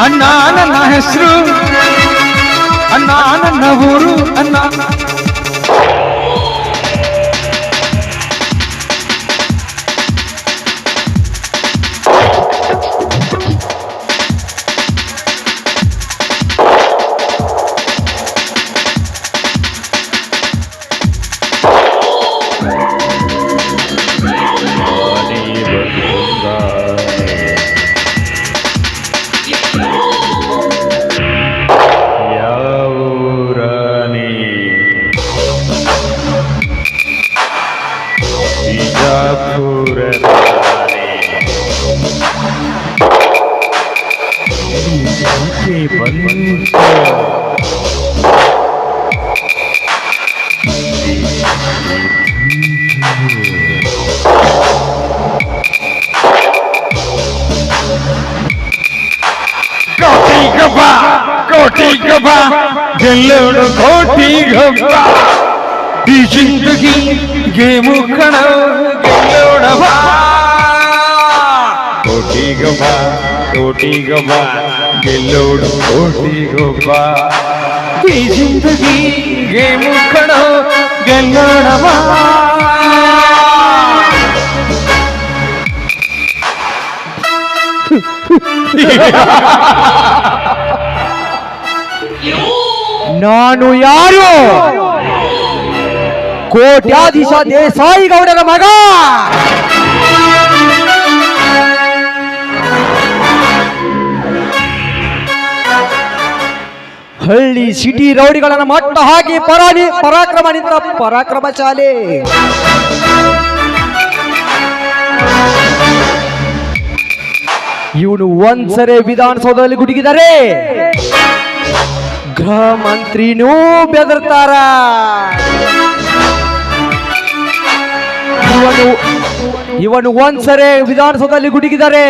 ಅಣ್ಣ ನನ್ನ ಹೆಸರು ಅಣ್ಣ ನನ್ನ ಊರು ಅಣ್ಣ. ಕೋಟಿ ಗಬ್ಬ ಗೆಲ್ಲೋಣ ಕೋಟಿ ಗಬ್ಬ ಈ ಜಿಂದಗಿ ಗೇಮು ಕಣ ಗೆಲ್ಲೋಣ ಕೋಟಿ ಗಬ್ಬ ಗೆಲ್ಲೋಣ ಕೋಟಿ ಗಬ್ಬ ಈ ಜಿಂದಗಿ ಗೇಮು ಕಣ ಗೆಲ್ಲೋಣ ನಾನು ಯಾರು? ಕೋಟ್ಯಾಧೀಶ ದೇಸಾಯಿ ಗೌಡರ ಮಗ. ಹಳ್ಳಿ ಸಿಟಿ ರೌಡಿಗಳನ್ನ ಮಟ್ಟ ಹಾಕಿ ಪರಾಕ್ರಮ ನಿಂತ ಪರಾಕ್ರಮಶಾಲಿ. ಇವನು ಒಂದ್ಸರಿ ವಿಧಾನಸೌಧದಲ್ಲಿ ಗುಡುಗಿದರೆ ಗೃಹ ಮಂತ್ರಿನೂ ಬೆದರ್ತಾರ. ಇವನು ಒಂದ್ಸರಿ ವಿಧಾನಸೌಧದಲ್ಲಿ ಗುಡುಗಿದರೆ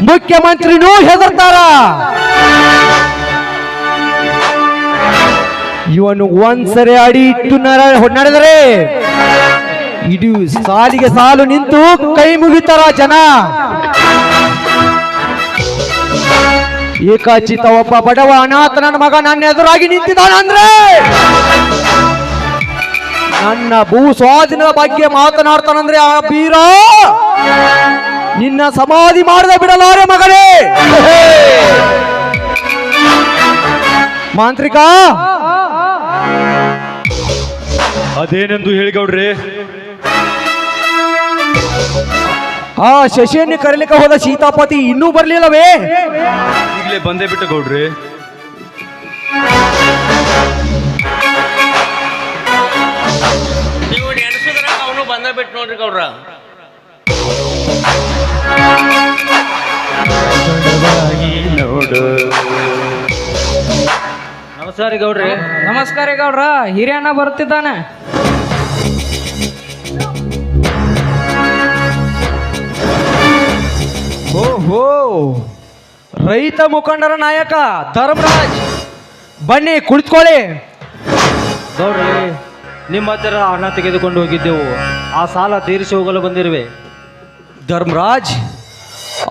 ಮುಖ್ಯಮಂತ್ರಿನೂ ಹೆದರ್ತಾರ. ಇವನು ಒಂದ್ಸರಿ ಅಡಿ ಇಟ್ಟು ನಡೆದರೆ ಇಡೀ ಸಾಲಿಗೆ ಸಾಲು ನಿಂತು ಕೈ ಮುಗಿತಾರ ಜನ. ಏಕಾಚಿತ ಒಬ್ಬ ಬಡವ ಅನಾಥ ನನ್ನ ಮಗ ನನ್ನ ಎದುರಾಗಿ ನಿಂತಿದ್ದಾನಂದ್ರೆ ನನ್ನ ಭೂ ಸ್ವಾಧೀನದ ಬಗ್ಗೆ ಮಾತನಾಡ್ತಾನಂದ್ರೆ ಆ ಬೀರ ನಿನ್ನ ಸಮಾಧಿ ಮಾಡದೆ ಬಿಡಲಾರೆ ಮಗನೇ. ಮಾಂತ್ರಿಕ ಅದೇನೆಂದು ಹೇಳಿ ಗೌಡ್ರೆ. ಆ ಶಶಿಯನ್ನು ಕರೀಲಿಕ್ಕೆ ಹೋದ ಸೀತಾಪತಿ ಇನ್ನೂ ಬರ್ಲಿಲ್ಲವೇ? ಈಗಲೇ ಬಂದೇ ಬಿಟ್ಟು ಗೌಡ್ರೆ. ನೀವು ನೆನೆಸಿದ್ರ ಅವನು ಬಂದೇ ಬಿಟ್ಟು ನೋಡ್ರಿ ಗೌಡ್ರ. ನೋಡು. ನಮಸ್ಕಾರ ಗೌಡ್ರಿ. ನಮಸ್ಕಾರ ಗೌಡ್ರ. ಹಿರಿಯಣ್ಣ ಬರುತ್ತಿದ್ದಾನೆ. ಓಹೋ, ರೈತ ಮುಖಂಡರ ನಾಯಕ ಧರ್ಮರಾಜ್, ಬನ್ನಿ ಕುಳಿತುಕೊಳ್ಳಿ. ಗೌಡ್ರಿ, ನಿಮ್ಮ ಹತ್ತಿರ ಹಣ ತೆಗೆದುಕೊಂಡು ಹೋಗಿದ್ದೆವು, ಆ ಸಾಲ ತೀರಿಸಿ ಹೋಗಲು ಬಂದಿರುವೆ. ಧರ್ಮರಾಜ್,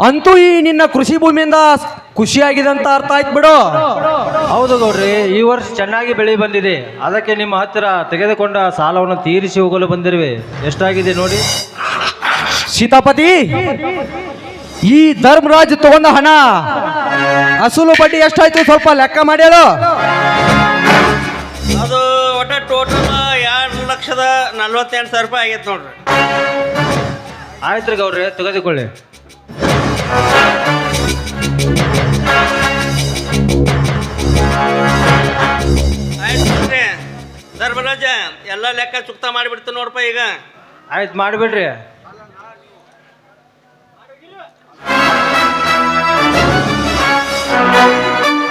ಅಂತೂ ಈ ನಿನ್ನ ಕೃಷಿ ಭೂಮಿಯಿಂದ ಖುಷಿಯಾಗಿದೆ ಅಂತ ಅರ್ಥ ಆಯ್ತು ಬಿಡು. ಹೌದು ಗೌಡ್ರಿ, ಈ ವರ್ಷ ಚೆನ್ನಾಗಿ ಬೆಳೆ ಬಂದಿದೆ, ಅದಕ್ಕೆ ನಿಮ್ಮ ಹತ್ತಿರ ತೆಗೆದುಕೊಂಡ ಸಾಲವನ್ನು ತೀರಿಸಿ ಹೋಗಲು ಬಂದಿರುವೆ. ಎಷ್ಟಾಗಿದೆ ನೋಡಿ. ಸೀತಾಪತಿ, ಈ ಧರ್ಮರಾಜ್ ತಗೊಂಡ ಹಣ ಅಸಲು ಬಡ್ಡಿ ಎಷ್ಟಾಯ್ತು ಸ್ವಲ್ಪ ಲೆಕ್ಕ ಮಾಡಿ ಹೇಳು. ಅದು ಒಟ್ಟ ಟೋಟಲ್ 2,48,000 ರೂಪಾಯಿ ಆಗೈತೆ ನೋಡ್ರಿ. ಆಯ್ತು ರೀ ಗೌಡ್ರಿ, ತೆಗೆದುಕೊಳ್ಳಿ. ಆಯ್ತು ಎಲ್ಲ ಲೆಕ್ಕ ಚುಕ್ತ ಮಾಡಿಬಿಡ್ತೀನಿ ನೋಡಪ್ಪ ಈಗ. ಆಯ್ತು ಮಾಡಿಬಿಡ್ರಿ.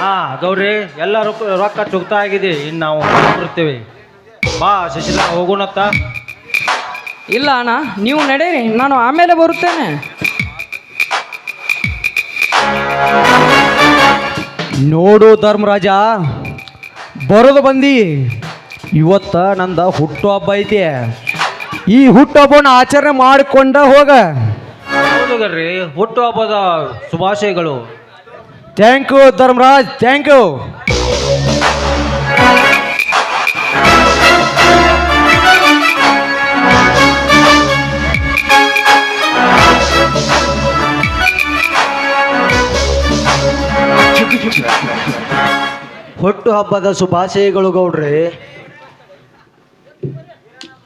ಹಾ ಗೌಡ್ರಿ, ಎಲ್ಲ ರೊಕ್ಕ ಚುಕ್ತ ಆಗಿದೆ. ಇನ್ನು ನಾವು ಬರುತ್ತೇವೆ. ಬಾ ಶಶಿಲ ಹೋಗೋಣತ್ತ. ಇಲ್ಲ ಅಣ್ಣ, ನೀವು ನಡೆಯಿರಿ, ನಾನು ಆಮೇಲೆ ಬರುತ್ತೇನೆ. ನೋಡು ಧರ್ಮರಾಜ, ಬರೋದು ಬಂದಿ. ಇವತ್ತ ನಂದ ಹುಟ್ಟುಹಬ್ಬ ಐತಿ. ಈ ಹುಟ್ಟುಹಬ್ಬನ ಆಚರಣೆ ಮಾಡಿಕೊಂಡ ಹೋಗ. ಹೌದು ಗಡ್ರಿ, ಹುಟ್ಟು ಹಬ್ಬದ ಶುಭಾಶಯಗಳು. Thank you Dharmaraj, thank you. ಹುಟ್ಟು ಹಬ್ಬದ ಶುಭಾಶಯಗಳು ಗೌಡ್ರಿ.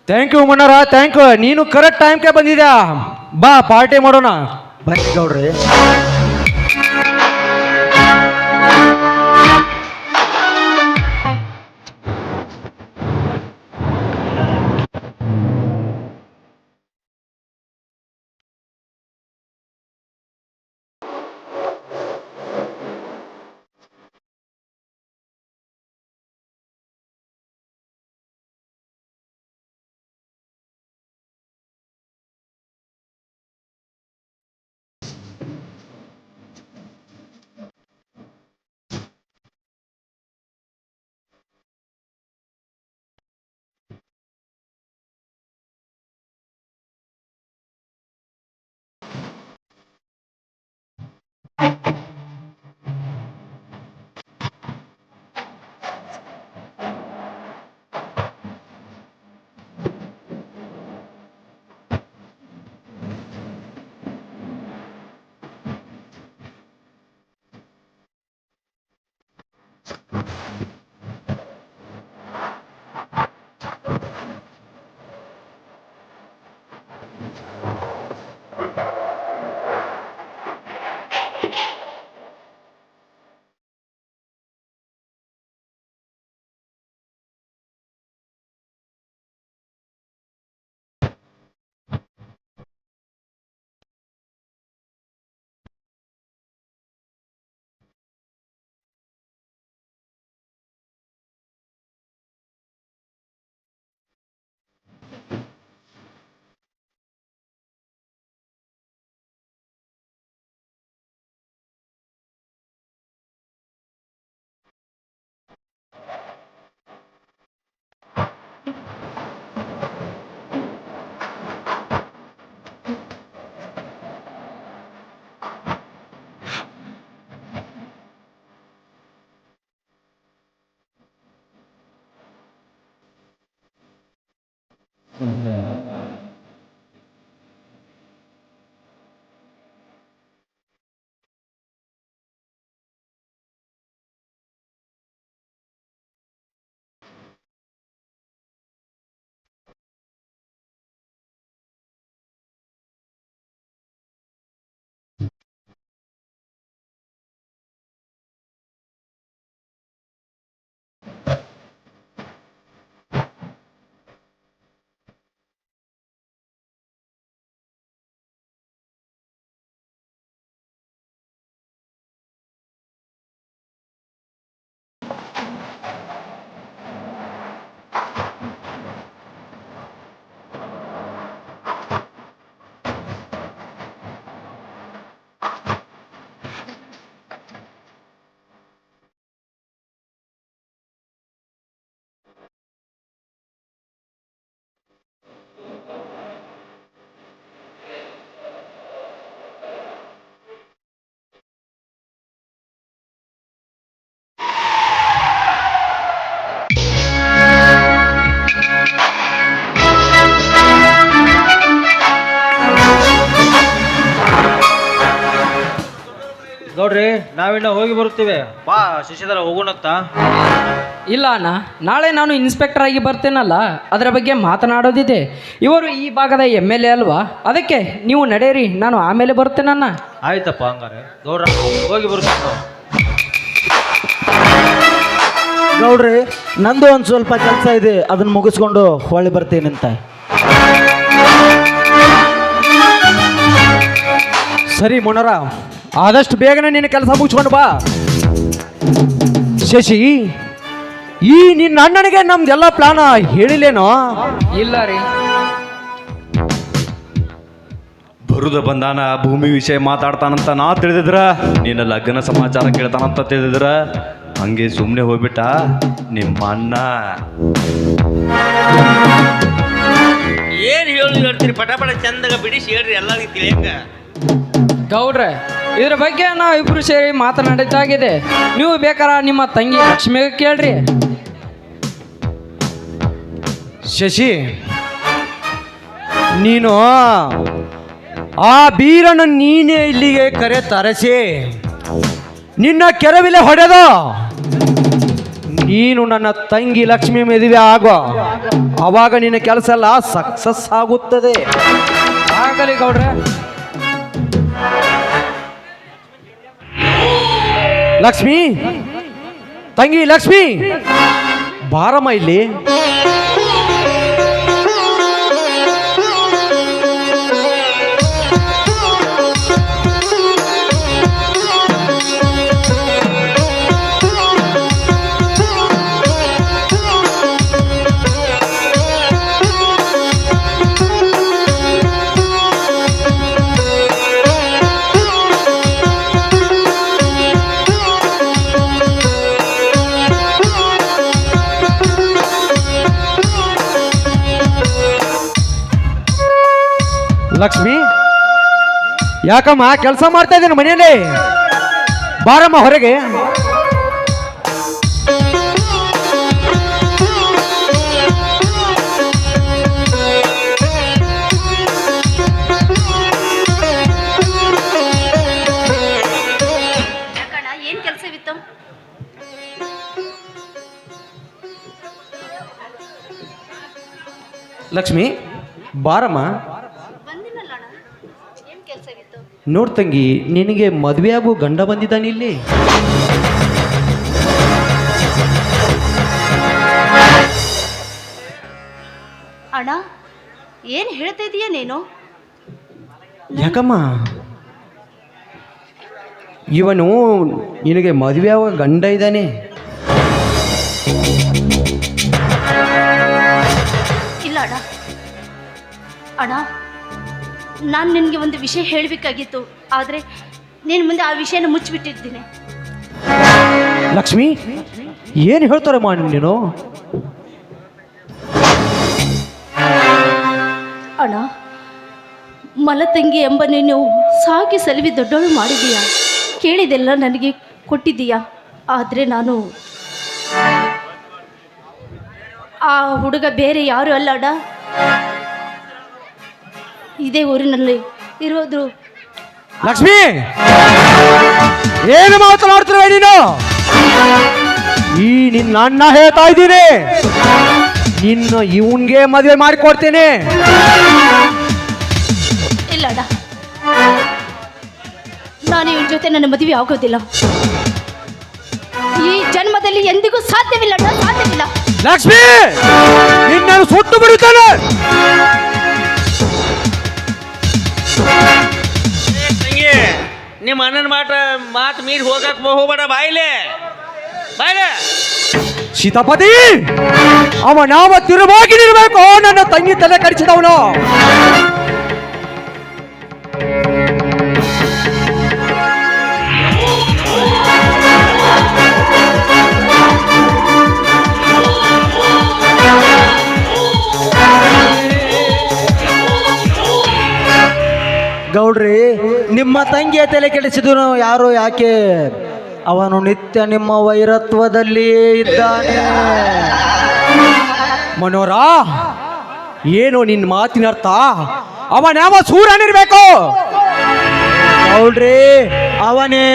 Thank you Mannara, thank you. ನೀನು ಕರೆಕ್ಟ್ ಟೈಮ್ಗೆ ಬಂದಿದ್ಯಾ. ಬಾ ಪಾರ್ಟಿ ಮಾಡೋಣ. ಬನ್ನಿ ಗೌಡ್ರಿ. ಗೌಡ್ರಿ, ನಾವಿನ್ನ ಹೋಗಿ ಬರುತ್ತೇವೆ. ಬಾ ಶಶಿಧರ ಹೋಗೋಣತ್ತ. ಇಲ್ಲ ಅಣ್ಣ, ನಾಳೆ ನಾನು ಇನ್ಸ್ಪೆಕ್ಟರ್ ಆಗಿ ಬರ್ತೇನಲ್ಲ, ಅದರ ಬಗ್ಗೆ ಮಾತನಾಡೋದಿದೆ. ಇವರು ಈ ಭಾಗದ MLA ಅಲ್ವಾ, ಅದಕ್ಕೆ ನೀವು ನಡೆಯಿರಿ, ನಾನು ಆಮೇಲೆ ಬರ್ತೇನಣ್ಣ. ಆಯ್ತಪ್ಪ, ಹಂಗಾರೆ ಗೌಡ್ರ ಹೋಗಿ ಬರುತ್ತೇವೆ. ಗೌಡ್ರಿ ನಂದು ಒಂದು ಸ್ವಲ್ಪ ಕೆಲಸ ಇದೆ, ಅದನ್ನ ಮುಗಿಸ್ಕೊಂಡು ಹೊಳ್ಳಿ ಬರ್ತೇನಂತ. ಸರಿ ಮೊನರ, ಆದಷ್ಟು ಬೇಗನೆ ನಿನ್ನ ಕೆಲಸ ಮುಗಿಸ್ಕೊಂಡು ಬಾ. ಶಶಿ, ಈ ನಿನ್ನ ಅಣ್ಣನಿಗೆ ನಮ್ದೆಲ್ಲ ಪ್ಲಾನ ಹೇಳಿಲ್ಲೇನೋ? ಇಲ್ಲ ರೀ. ಬರುದ ಬಂದಾನ ಭೂಮಿ ವಿಷಯ ಮಾತಾಡ್ತಾನಂತ ನಾ ತಿಳಿದಿದ್ರ, ನಿನ್ನ ಲಗ್ನ ಸಮಾಚಾರ ಕೇಳ್ತಾನಂತ ತಿಳಿದಿದ್ರ ಹಂಗೆ ಸುಮ್ಮನೆ ಹೋಗ್ಬಿಟ್ಟ ನಿಮ್ಮ ಅಣ್ಣ. ಏನ್ ಹೇಳ್ತೀರಿ? ಪಟ ಪಟ ಚಂದಾಗ ಬಿಡಿಸಿ ಹೇಳ್ರಿ ಎಲ್ಲರಿಗೂ ತಿಳಿಯಂಗ. ಗೌಡ್ರೆ, ಇದ್ರ ಬಗ್ಗೆ ನಾವು ಇಬ್ರು ಸೇರಿ ಮಾತನಾಡಿದ್ದಾಗಿದೆ. ನೀವು ಬೇಕಾರ ನಿಮ್ಮ ತಂಗಿ ಲಕ್ಷ್ಮಿಗೆ ಕೇಳ್ರಿ. ಶಶಿ, ನೀನು ಆ ಬೀರನ ನೀನೇ ಇಲ್ಲಿಗೆ ಕರೆ ತರಸಿ ನಿನ್ನ ಕೆರವಿಲೆ ಹೊಡೆದ ನೀನು ನನ್ನ ತಂಗಿ ಲಕ್ಷ್ಮಿ ಮದುವೆ ಆಗೋ, ಅವಾಗ ನಿನ್ನ ಕೆಲಸ ಎಲ್ಲ ಸಕ್ಸಸ್ ಆಗುತ್ತದೆ. ಆಗಲಿ ಗೌಡ್ರೆ. ಲಕ್ಷ್ಮಿ, ತಂಗಿ ಲಕ್ಷ್ಮಿ, ಬಾರಮ್ಮ ಇಲ್ಲಿ. ಲಕ್ಷ್ಮಿ, ಯಾಕಮ್ಮ ಕೆಲಸ ಮಾಡ್ತಾ ಇದ್ದೇನೆ ಮನೆಯಲ್ಲಿ? ಬಾರಮ್ಮ ಹೊರಗೆ. ಏನ್ ಕೆಲಸವಿತ್ತು? ಲಕ್ಷ್ಮಿ, ಬಾರಮ್ಮ. ನೋಡ್ ತಂಗಿ, ನಿನಗೆ ಮದುವೆ ಆಗೋ ಗಂಡ ಬಂದಿದ್ದಾನೆ ಇಲ್ಲಿ. ಅಣ್ಣ, ಏನ್ ಹೇಳ್ತಾ ಇದೀಯ ನೀನು? ಯಾಕಮ್ಮ? ಇವನು ನಿನಗೆ ಮದುವೆ ಆಗೋ ಗಂಡ ಇದ್ದಾನೆ. ಇಲ್ಲ ಅಣ್ಣ. ಅಣ್ಣ, ನಾನು ನಿನಗೆ ಒಂದು ವಿಷಯ ಹೇಳಬೇಕಾಗಿತ್ತು, ಆದರೆ ನೀನು ಮುಂದೆ ಆ ವಿಷಯನ ಮುಚ್ಚಿಬಿಟ್ಟಿದ್ದೀನಿ. ಲಕ್ಷ್ಮಿ, ಏನು ಹೇಳ್ತಾರಮ್ಮ ನೀನು? ಅಣ್ಣ, ಮಲತಂಗಿ ಎಂಬ ನೀನು ಸಾಕಿ ಸಲವಿ ದೊಡ್ಡವಳು ಮಾಡಿದೀಯಾ, ಕೇಳಿದೆಲ್ಲ ನನಗೆ ಕೊಟ್ಟಿದ್ದೀಯಾ. ಆದರೆ ನಾನು ಆ ಹುಡುಗ ಬೇರೆ ಯಾರು ಅಲ್ಲ ಅಣ್ಣ, ಇದೇ ಊರಿನಲ್ಲಿ ಇರೋದು. ಲಕ್ಷ್ಮಿ, ಏನು ಮಾತನಾಡ್ತಿರುವ ನೀನು? ಈ ನಿನ್ನ ಅಣ್ಣ ಹೇಳ್ತಾ ಇದ್ದೀನಿ, ನಿನ್ನ ಇವನ್ಗೆ ಮದುವೆ ಮಾಡಿಕೊಡ್ತೇನೆ. ಇಲ್ಲ ಅಣ್ಣ, ನಾನು ಇವನ ಜೊತೆ ನನ್ನ ಮದುವೆ ಆಗೋದಿಲ್ಲ. ಈ ಜನ್ಮದಲ್ಲಿ ಎಂದಿಗೂ ಸಾಧ್ಯವಿಲ್ಲ ಅಣ್ಣ, ಸಾಧ್ಯವಿಲ್ಲ. ಲಕ್ಷ್ಮಿ, ನಿನ್ನನ್ನು ಸುಟ್ಟು ಬಿಡುತ್ತಾನೆ. ತಂಗಿ, ನಿಮ್ಮ ಅಣ್ಣನ ಮಾತು ಮೀರಿ ಹೋಗಕ್ ಹೋಗ್ಬೇಡ. ಬಾಯ್ಲೆ ಬಾಯ್ಲೆ. ಸೀತಾಪತಿ, ಅವ ನಾವ ತಿರುವಾಗಿ ನಿಲ್ಬೇಕು. ನನ್ನ ತಂಗಿ ತಲೆ ಕಡಿಸಿದವನು. ಗೌಡ್ರಿ, ನಿಮ್ಮ ತಂಗಿಯ ತಲೆ ಕೆಡಿಸಿದನು ಯಾರು? ಯಾಕೆ? ಅವನು ನಿತ್ಯ ನಿಮ್ಮ ವೈರತ್ವದಲ್ಲಿ ಇದ್ದಾನೆ. ಮನೋರ, ಏನು ನಿನ್ನ ಮಾತಿನ ಅರ್ಥ? ಅವನ್ಯಾವ ಸೂರನಿರ್ಬೇಕು? ಗೌಡ್ರಿ, ಅವನೇ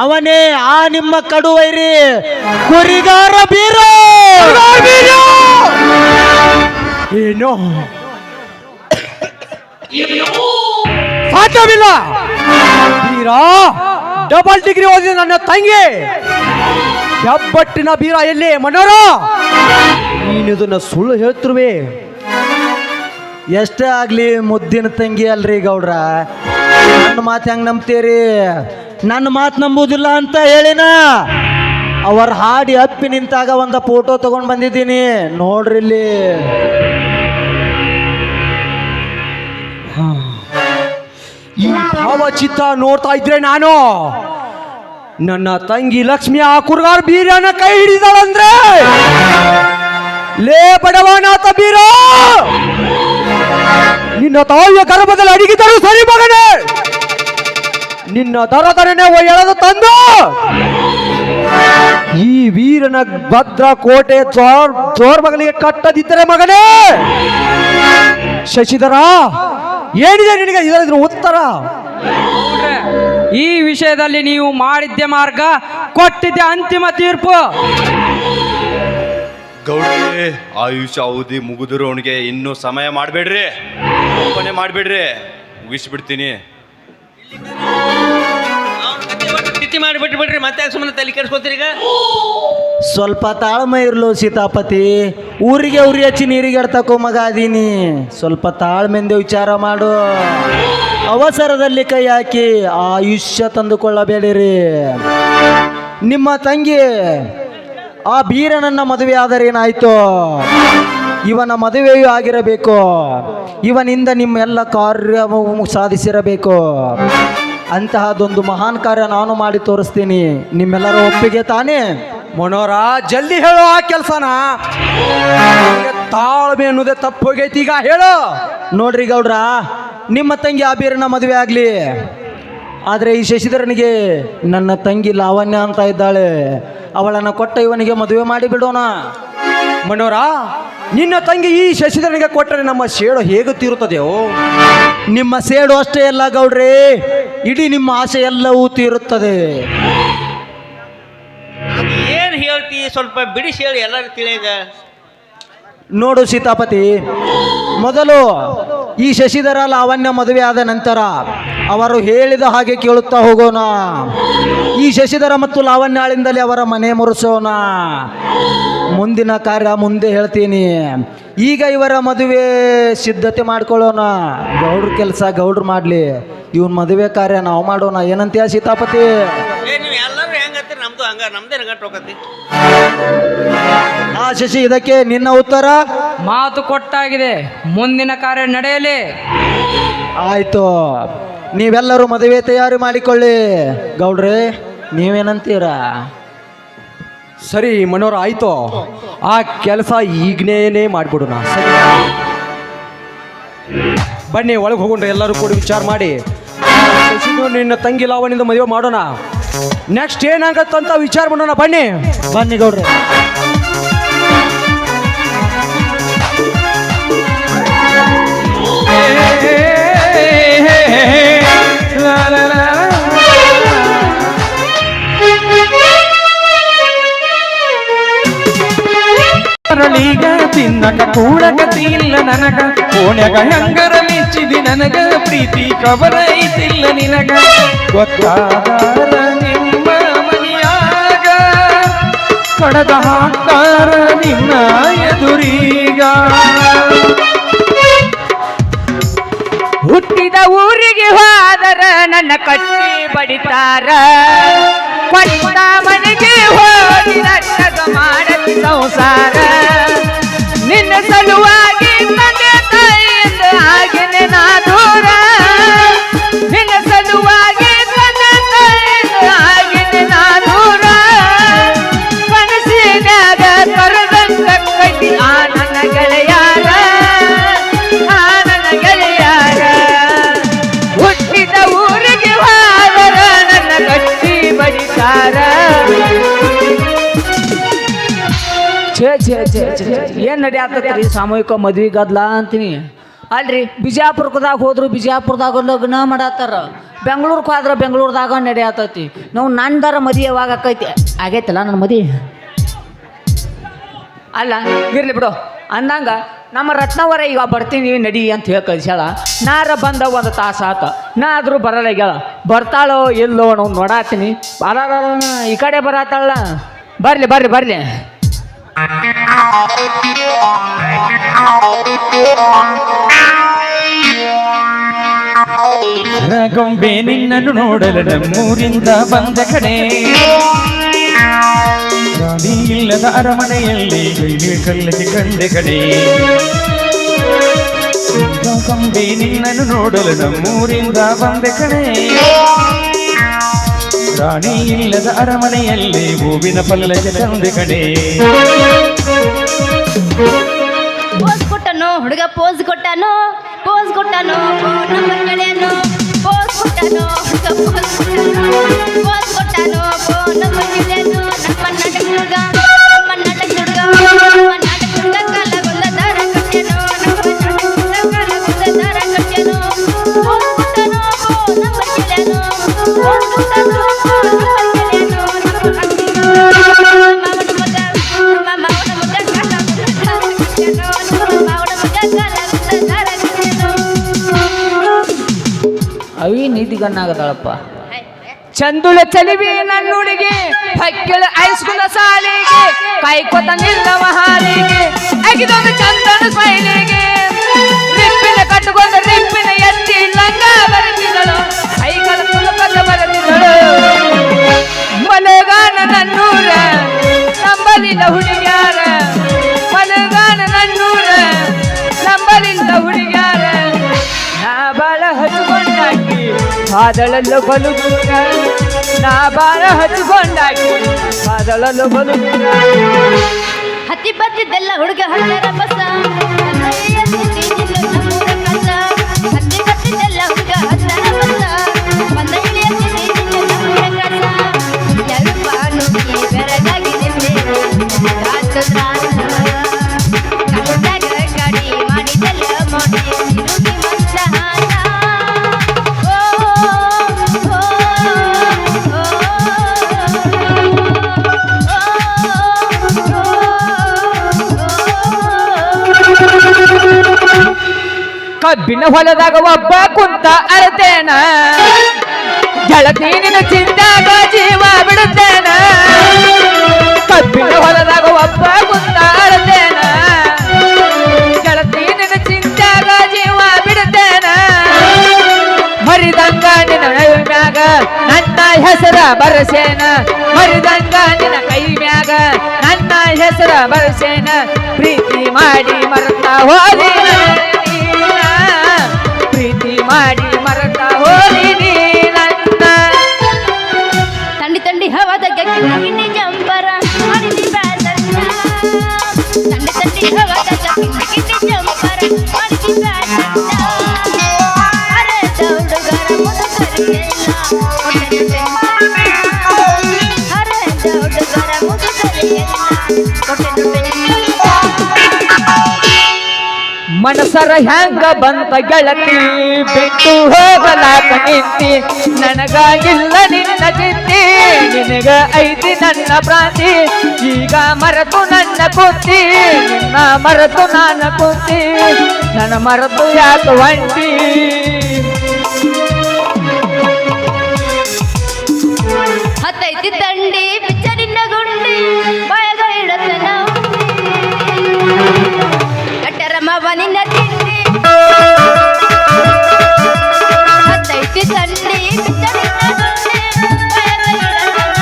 ಅವನೇ ಆ ನಿಮ್ಮ ಕಡು ವೈರಿ ಕುರಿಗಾರ ಬೀರ. ಏನು ಸಾಧ್ಯವಿಲ್ಲ. ಬೀರ ಡಬಲ್ ಡಿಗ್ರಿ ಓದಿದ ನನ್ನ ತಂಗಿ ಹೆಬ್ಬಟ್ಟಿನ ಬೀರ ಎಲ್ಲಿ ಮನೋರ? ನೀನಿದನ್ನ ಸುಳ್ಳು ಹೇಳ್ತಿರುವೆ. ಎಷ್ಟೇ ಆಗ್ಲಿ ಮುದ್ದಿನ ತಂಗಿ ಅಲ್ರಿ ಗೌಡ್ರ, ನನ್ನ ಮಾತು ಹೆಂಗ್ ನಂಬ್ತೀರಿ? ನನ್ನ ಮಾತು ನಂಬುದಿಲ್ಲ ಅಂತ ಹೇಳಿನ. ಅವ್ರ ಹಾಡಿ ಅಪ್ಪಿ ನಿಂತಾಗ ಒಂದು ಫೋಟೋ ತಗೊಂಡು ಬಂದಿದ್ದೀನಿ, ನೋಡ್ರಿ ಇಲ್ಲಿ. ಈ ಭಾವಚಿತ್ರ ನೋಡ್ತಾ ಇದ್ರೆ ನಾನು ನನ್ನ ತಂಗಿ ಲಕ್ಷ್ಮಿ ಆ ಕುರ್ಗಾರ್ ಬೀರನ ಕೈ ಹಿಡಿದಾಳಂದ್ರೆ, ಲೇ ಬಡವನಾಥ ಬೀರ, ನಿನ್ನ ತಾಯಿಯ ಗರ್ಭದಲ್ಲಿ ಅಡಗಿದ್ದರು ಸರಿ ಮಗನೇ. ನಿನ್ನ ದರದರನೆ ಎಳೆದು ತಂದು ಈ ವೀರನ ಭದ್ರ ಕೋಟೆ ಜೋರ್ ಮಗನಿಗೆ ಕಟ್ಟದಿದ್ದರೆ ಮಗನೇ, ಶಶಿಧರ ಏನಿದೆ ನಿನಗೆ ಇದರ ಉತ್ತರ? ಈ ವಿಷಯದಲ್ಲಿ ನೀವು ಮಾಡಿದ್ದೆ ಮಾರ್ಗ, ಕೊಟ್ಟಿದ್ದೆ ಅಂತಿಮ ತೀರ್ಪು. ಗೌಡ್ರಿ, ಆಯುಷ್ಯ ಅವಧಿ ಮುಗಿದಿರೋನಿಗೆ ಇನ್ನೂ ಸಮಯ ಮಾಡಬೇಡ್ರಿ, ಓಪನೆ ಮಾಡಬೇಡ್ರಿ, ಮುಗಿಸ್ಬಿಡ್ತೀನಿ. ಸ್ಥಿತಿ ಮಾಡಿಬಿಟ್ಟು ಬಿಡ್ರಿ, ಮತ್ತೆ ಯಾಕೆ ಸುಮ್ಮನೆ ತಲೆ ಕೆಡ್ಸ್ಕೊತೀರಿ ಈಗ? ಸ್ವಲ್ಪ ತಾಳ್ಮೆ ಇರ್ಲು ಸೀತಾಪತಿ. ಊರಿಗೆ ಉರಿ ಹಚ್ಚಿ ನೀರಿಗೆ ಎಡ್ತಕ್ಕೋ ಮಗ ಅದೀನಿ. ಸ್ವಲ್ಪ ತಾಳ್ಮೆಯಿಂದ ವಿಚಾರ ಮಾಡು. ಅವಸರದಲ್ಲಿ ಕೈ ಹಾಕಿ ಆಯುಷ್ಯ ತಂದುಕೊಳ್ಳಬೇಡಿರಿ. ನಿಮ್ಮ ತಂಗಿ ಆ ಬೀರನನ್ನ ಮದುವೆ ಆದರೆ ಏನಾಯ್ತು? ಇವನ ಮದುವೆಯೂ ಆಗಿರಬೇಕು, ಇವನಿಂದ ನಿಮ್ಮೆಲ್ಲ ಕಾರ್ಯ ಸಾಧಿಸಿರಬೇಕು. ಅಂತಹದೊಂದು ಮಹಾನ್ ಕಾರ್ಯ ನಾನು ಮಾಡಿ ತೋರಿಸ್ತೀನಿ. ನಿಮ್ಮೆಲ್ಲರ ಒಪ್ಪಿಗೆ ತಾನೇ? ಮನೋರ, ಜಲ್ದಿ ಹೇಳೋ ಆ ಕೆಲಸನ. ತಾಳ್ಮೆ ಅನ್ನೋದೇ ತಪ್ಪು ಹೋಗೈತಿ, ಈಗ ಹೇಳು. ನೋಡ್ರಿ ಗೌಡ್ರ, ನಿಮ್ಮ ತಂಗಿ ಆ ಬೀರನ ಮದುವೆ ಆಗಲಿ, ಆದರೆ ಈ ಶಶಿಧರನಿಗೆ ನನ್ನ ತಂಗಿ ಲಾವಣ್ಯ ಅಂತ ಇದ್ದಾಳೆ, ಅವಳನ್ನು ಕೊಟ್ಟ ಇವನಿಗೆ ಮದುವೆ ಮಾಡಿ ಬಿಡೋಣ. ಮನೋರ, ನಿನ್ನ ತಂಗಿ ಈ ಶಶಿಧರನಿಗೆ ಕೊಟ್ಟರೆ ನಮ್ಮ ಸೇಡು ಹೇಗೆ ತೀರುತ್ತದೆಯೋ? ನಿಮ್ಮ ಸೇಡು ಅಷ್ಟೇ ಅಲ್ಲ ಗೌಡ್ರಿ, ಇಡೀ ನಿಮ್ಮ ಆಸೆ ಎಲ್ಲವೂ ತೀರುತ್ತದೆ. ಏನು ಹೇಳ್ತಿ? ಸ್ವಲ್ಪ ಬಿಡಿಸಿ ಹೇಳಿ, ಎಲ್ಲರೂ ತಿಳಿಯಗ. ನೋಡು ಸೀತಾಪತಿ, ಮೊದಲು ಈ ಶಶಿಧರ ಲಾವಣ್ಯ ಮದುವೆ ಆದ ನಂತರ ಅವರು ಹೇಳಿದ ಹಾಗೆ ಕೇಳುತ್ತಾ ಹೋಗೋಣ. ಈ ಶಶಿಧರ ಮತ್ತು ಲಾವಣ್ಯಾಳಿಂದಲೇ ಅವರ ಮನೆ ಮುರಿಸೋಣ. ಮುಂದಿನ ಕಾರ್ಯ ಮುಂದೆ ಹೇಳ್ತೀನಿ. ಈಗ ಇವರ ಮದುವೆ ಸಿದ್ಧತೆ ಮಾಡ್ಕೊಳ್ಳೋಣ. ಗೌಡ್ರ ಕೆಲಸ ಗೌಡ್ರು ಮಾಡಲಿ, ಇವನ್ ಮದುವೆ ಕಾರ್ಯ ನಾವು ಮಾಡೋಣ. ಏನಂತೀಯ ಸೀತಾಪತಿ? ನೀವು ಎಲ್ಲರೂ ಹೆಂಗತ್ತೀರಿ, ನಮ್ದು ಹಂಗ, ನಮ್ದೇ ನಗಟ್ಟು ಹೋಗತ್ತಿ. ಆ ಶಶಿ, ಇದಕ್ಕೆ ನಿನ್ನ ಉತ್ತರ? ಮಾತು ಕೊಟ್ಟಾಗಿದೆ, ಮುಂದಿನ ಕಾರ್ಯ ನಡೆಯಲಿ. ಆಯ್ತು, ನೀವೆಲ್ಲರೂ ಮದುವೆ ತಯಾರಿ ಮಾಡಿಕೊಳ್ಳಿ. ಗೌಡ್ರೆ, ನೀವೇನಂತೀರಾ? ಸರಿ ಮನೋರ, ಆಯ್ತು. ಆ ಕೆಲಸ ಈಗನೇ ಮಾಡಿಬಿಡೋಣ. ಸರಿ, ಬನ್ನಿ ಒಳಗೆ ಹೋಗೋಣ. ಎಲ್ಲರೂ ಕೂಡಿ ವಿಚಾರ ಮಾಡಿ ನಿನ್ನ ತಂಗಿ ಲಾವಣಿಂದ ಮದುವೆ ಮಾಡೋಣ. ನೆಕ್ಸ್ಟ್ ಏನಾಗತ್ತಂತ ವಿಚಾರ ಮಾಡೋಣ. ಬನ್ನಿ ಬನ್ನಿ ಗೌಡ್ರೆ. ಈಗ ತಿನ್ನಕ ಕೂಡಕತಿ ಇಲ್ಲ ನನಗ, ಕೋಣ್ಯಾಗ ಹೆಂಗರ ಮೆಚ್ಚಿದಿ ನನಗ, ಪ್ರೀತಿ ಕಬರ ಐತಿಲ್ಲ ನಿನಗ, ಗೊತ್ತಾದಾರ ನಿಮ್ಮ ಮನಿಯಾಗ, ಕಡದ ಹಾಕ್ತಾರ ನಿನ್ನ ಎದುರೀಗ. ಹುಟ್ಟಿದ ಊರಿಗೆ ಹೋದರ ನನ್ನ ಕಟ್ಟಿ ಬಡಿತಾರ, ಕೊಟ್ಟ ಮನೆಗೆ ಹೋಗಿ ನನ್ನಗ ಮಾಡಲಿ ಸಂಸಾರ. ನಿನ್ನ ಸಲುವಾಗಿ ತಂದೆ ತಾಯಿಯಿಂದ ಆಗಿನೆ ನಾ ದೂರ, ನಿನ್ನ ಸಲುವಾಗಿ ತಂದೆ ತಾಯಿಯಿಂದ ಆಗಿನೆ ನಾ ದೂರ. ಕನಸಿನ್ಯಾಗ ಕರೆದಂತ ಕಟ್ಟಿ ಆ ನನ್ನ ಗೆಳೆಯಾರ, ಆ ನನ್ನ ಗೆಳೆಯಾರ. ಹುಟ್ಟಿದ ಊರಿಗೆ ಹೋದರ ನನ್ನ ಕಟ್ಟಿ ಬಡಿತಾರ. ಏನ್ ನಡೆಯತ್ತೈತ್ರಿ ಸಾಮೂಹಿಕ ಮದ್ವಿ ಗದ್ಲ ಅಂತೀನಿ ಅಲ್ರಿ. ಬಿಜಾಪುರದಾಗ ಹೋದ್ರು ಬಿಜಾಪುರದಾಗ ಲಗ್ನ ಮಾಡತ್ತಾರ, ಬೆಂಗಳೂರಿಗೆ ಹೋದ್ರೆ ಬೆಂಗಳೂರದಾಗ ನಡೆಯತೈತಿ. ನಾವು ನಂದರ ಮದಿ ಯಾವಾಗ ಆಕೈತಿ? ಆಗೈತಲ್ಲ ನನ್ನ ಮದಿ. ಅಲ್ಲ ಇರ್ಲಿ ಬಿಡು ಅಂದಂಗ ನಮ್ಮ ರತ್ನವರ ಈಗ ಬರ್ತೀನಿ ನಡಿ ಅಂತ ಹೇಳಿ ಕಳ್ಸ್ಯಾಳ. ನಾರ ಬಂದ ಒಂದು ತಾಸು ಆತ, ನಾ ಆದ್ರೂ ಬರಲ್ಲ. ಬರ್ತಾಳೋ ಇಲ್ಲೋ ನಾವು ನೋಡಾತೀನಿ. ಈ ಕಡೆ ಬರತ್ತಾಳ, ಬರ್ಲಿ ಬರ್ಲಿ ಬರ್ಲಿ. ಗೊಂಬೆ ನಿನ್ನನ್ನು ನೋಡಲು ನಮ್ಮೂರಿಂದ ಬಂದ ಕಡೆ ರಾಣಿ ಇಲ್ಲದ ಅರಮನೆಯಲ್ಲಿ ಕಲ್ಲಿಗೆ ಕಂಡೆ ಕಡೆ. ಗೊಂಬೆ ನಿನ್ನನ್ನು ನೋಡಲು ನಮ್ಮೂರಿಂದ ಬಂದ ಕಡೆ ರಾಣಿ ಇಲ್ಲದ ಅರಮನೆಯಲ್ಲಿ ಹೂವಿನ ಪಲ್ಲಕ್ಕೆ ತಂದೆ ಕಡೆ. ಪೋಸ್ ಕೊಟ್ಟನು ಹುಡುಗ, ಪೋಸ್ ಕೊಟ್ಟನು, ಪೋಸ್ ಕೊಟ್ಟನು, ಫೋನ್ ನಂಬರ್ ಕಳೆಯನು. ಪೋಸ್ ಕೊಟ್ಟನು ಹುಡುಗ, ಪೋಸ್ ಕೊಟ್ಟನು, ಪೋಸ್ ಕೊಟ್ಟನು, ಫೋನ್ ನಂಬರ್ ಕಳೆಯನು. ನಮ್ಮ ನಾಟಕ ಹುಡುಗ, ನಮ್ಮ ನಾಟಕ ಹುಡುಗ, ನಮ್ಮ ನಾಟಕ ಹುಡುಗ ಕಾಲಗೊಂದ ದಾರ ಕಟ್ಟ್ಯನು. ನಮ್ಮ ನಾಟಕ ಹುಡುಗ ಕಾಲಗೊಂದ ದಾರ ಕಟ್ಟ್ಯನು. ಪೋಸ್ ಕೊಟ್ಟನು, ಫೋನ್ ನಂಬರ್ ಕಳೆಯನು. ಪೋಸ್ ಕೊಟ್ಟನು, ಫೋನ್ ನಂಬರ್ ಕಳೆಯನು. ಮಾವನ ಮಗ, ನಮ್ಮ ಮಾವನ ಮಗ ಕಾಲಗೊಂದ ದಾರ ಕಟ್ಟ್ಯನು. ಅವಿ ನೀತಿಗಣ್ಣಾಗದಾಳಪ್ಪ. ಚಂದುಳ ಚಲಿವಿ ನನ್ನ ಹುಡುಗಿ, ಹಕ್ಕಿಳ ಹೈಸ್ಕೂಲ ಸಾಲಿಗೆ, ಕಾಯ್ಕೊತ ನಿಲ್ಲವ ಹಾಲಿಗೆ, ಅಗಿದೊಂದು ಚಂದನ ಸ್ಮೈಲಿಗೆ, ರಿಪ್ಪಿನ ಕಟ್ಟುಕೊಂಡ ರಿಪ್ಪಿನ ಎತ್ತಿ ಲಂಗ ಬರೆದಿದ್ದಳು, ಐಕಲ ತುಳುಕದ ಬರೆದಿದ್ದಳು. ಮಲೆಗಾನ ನನ್ನೂರ ನಂಬಲಿಲ್ಲ ಹುಡುಗ್ಯಾರ, ಮಲೆಗಾನ ನನ್ನೂರ ನಂಬಲಿಲ್ಲ ಹುಡುಗ್ಯಾರ. ನಾ ಬಾಳ ಹಚ್ಕೊಂಡಾಕಿ ಬಾದಳಲು ಬಲು ದೂರ, ನಾ ಬಾಳ ಹಚ್ಕೊಂಡಾಕಿ ಬಾದಳಲು ಬಲು ದೂರ. ಹತ್ತಿ ಬತ್ತಿದ್ದೆಲ್ಲ ಹುಡುಗ ಹತ್ತರ ಬಸ, ಹತ್ತಿ ಬತ್ತಿದ್ದೆಲ್ಲ ಹುಡುಗ ಹತ್ತರ ಬಸ, ಬಂದ ಬೆರಗಾಗಿ ನಿಂದೆ ಗಾಡಿ ಮಾಡಿದೆಲ್ಲ ಮಾಡಿ ತಿರುಗಿ ಮಂದಹಾಸ. ಕಬ್ಬಿನ ಹೊಲದಾಗ ಒಬ್ಬ ಕುಂತ ಅಳತೇನ, ಗೆಳತಿ ನಿನ್ನ ಚಿಂತಾಗ ಜೀವ ಬಿಡುತ್ತೇನ. ಕಬ್ಬಿನ ಹೊಲದಾಗ ಒಬ್ಬ ಕುಂತ ಅಳತೇನ, ಗೆಳತಿ ನಿನ್ನ ಚಿಂತಾಗ ಜೀವ ಬಿಡುತ್ತೇನ. ಮರಿದಂಗ ನಿನ್ನ ಕೈ ಮ್ಯಾಗ ನನ್ನ ಹೆಸರ ಬರಸೇನ, ಮರಿದಂಗ ನಿನ್ನ ಕೈ ಮ್ಯಾಗ ನನ್ನ ಹೆಸರ ಬರಸೇನ. ಪ್ರೀತಿ ಮಾಡಿ ಮರೆತ ಹೋದಿ ನೀನ, ಪ್ರೀತಿ ಮಾಡಿ ಮರೆತ ಹೋದಿ ನನ್ನ. ತಂಡಿ ತಂಡಿ ಹವಾದ ಗಿಣ್ಣಿ ಜಂಪರ ಮಾಡಿದಿ ಬ್ಯಾಸನ್ನ, ತಂಡಿ ತಂಡಿ ಹವಾದ ಗಿಣ್ಣಿ ಜಂಪರ ಮಾಡಿದಿ ಬ್ಯಾಸನ್ನ. ಹರದ ಹುಡುಗರ ಮುದುಕರಿಗೆಲ್ಲ ಹರದ ಹುಡುಗರ ಮುದುಕರಿಗೆಲ್ಲ ಕೊಟ್ಟೆನು ಬೆನ್ನ. ಮನಸರ ಹ್ಯಾಂಗ ಬಂತ ಗೆಳತಿ, ಬಿಟ್ಟು ಹೋಗಲಾಕ ನಿಂತಿ, ನನಗಾಗಿಲ್ಲ ನಿನ್ನ ಚಿತ್ತಿ, ನಿನಗ ಐತಿ ನನ್ನ ಪ್ರಾಂತಿ. ಈಗ ಮರೆತು ನನ್ನ ಕುಂತಿ, ನಿನ್ನ ಮರೆತು ನನ್ನ ಕುಂತಿ, ನನ್ನ ಮರೆತು ಯಾಕೆ ಒಂಟಿ. ಹತ್ತೈತಿ ತಂಡಿ ಬಿಚ್ಚರಿನ ಗುಂಡಿ, ಬಾಯಗ ಇಡತನ ಕಟ್ಟರಮವ ನಿನ್ನ ತಿಂಡಿ. ಹತ್ತೈತಿ ತಂಡಿ ಬಿಚ್ಚರಿನ ಗುಂಡಿ, ಬಾಯಗ ಇಡತನ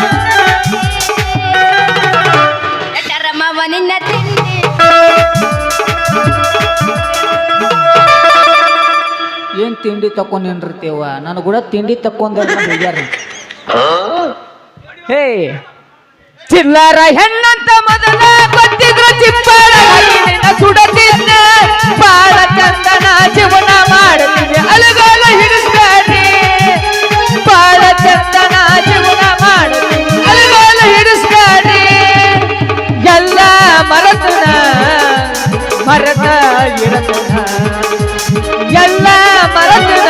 ಕಟ್ಟರಮವ ನಿನ್ನ ತಿಂಡಿ. ಏನ್ ತಿಂಡಿ ತಕೊಂಡೇನ್ರಿತೇವ, ನಾನು ಕೂಡ ತಿಂಡಿ ತಕೊಂಡ ಹೋಗ್ಯಾರ. ಹೇ ಚಿಲ್ಲರ ಹೆಣ್ಣಂತ ಮೊದಲ ಗೊತ್ತಿದ್ರು ಚಿಪ್ಪಾಳ ಸುಡತಿದ್ದ, ಬಾಳ ಚಂದನ ಜೀವನ ಮಾಡುತ್ತಿದ್ದೆ ಅಲಗಾಲ ಹಿಡಿಸ್ಬೇಡ್ರಿ, ಬಾಳ ಚಂದನ ಜೀವನ ಮಾಡುತ್ತಿದ್ದೆ ಅಲಗಾಲ ಹಿಡಿಸ್ಬೇಡ್ರಿ. ಎಲ್ಲ ಮರತನ ಮರತ ಇರತನ, ಎಲ್ಲ ಮರತನ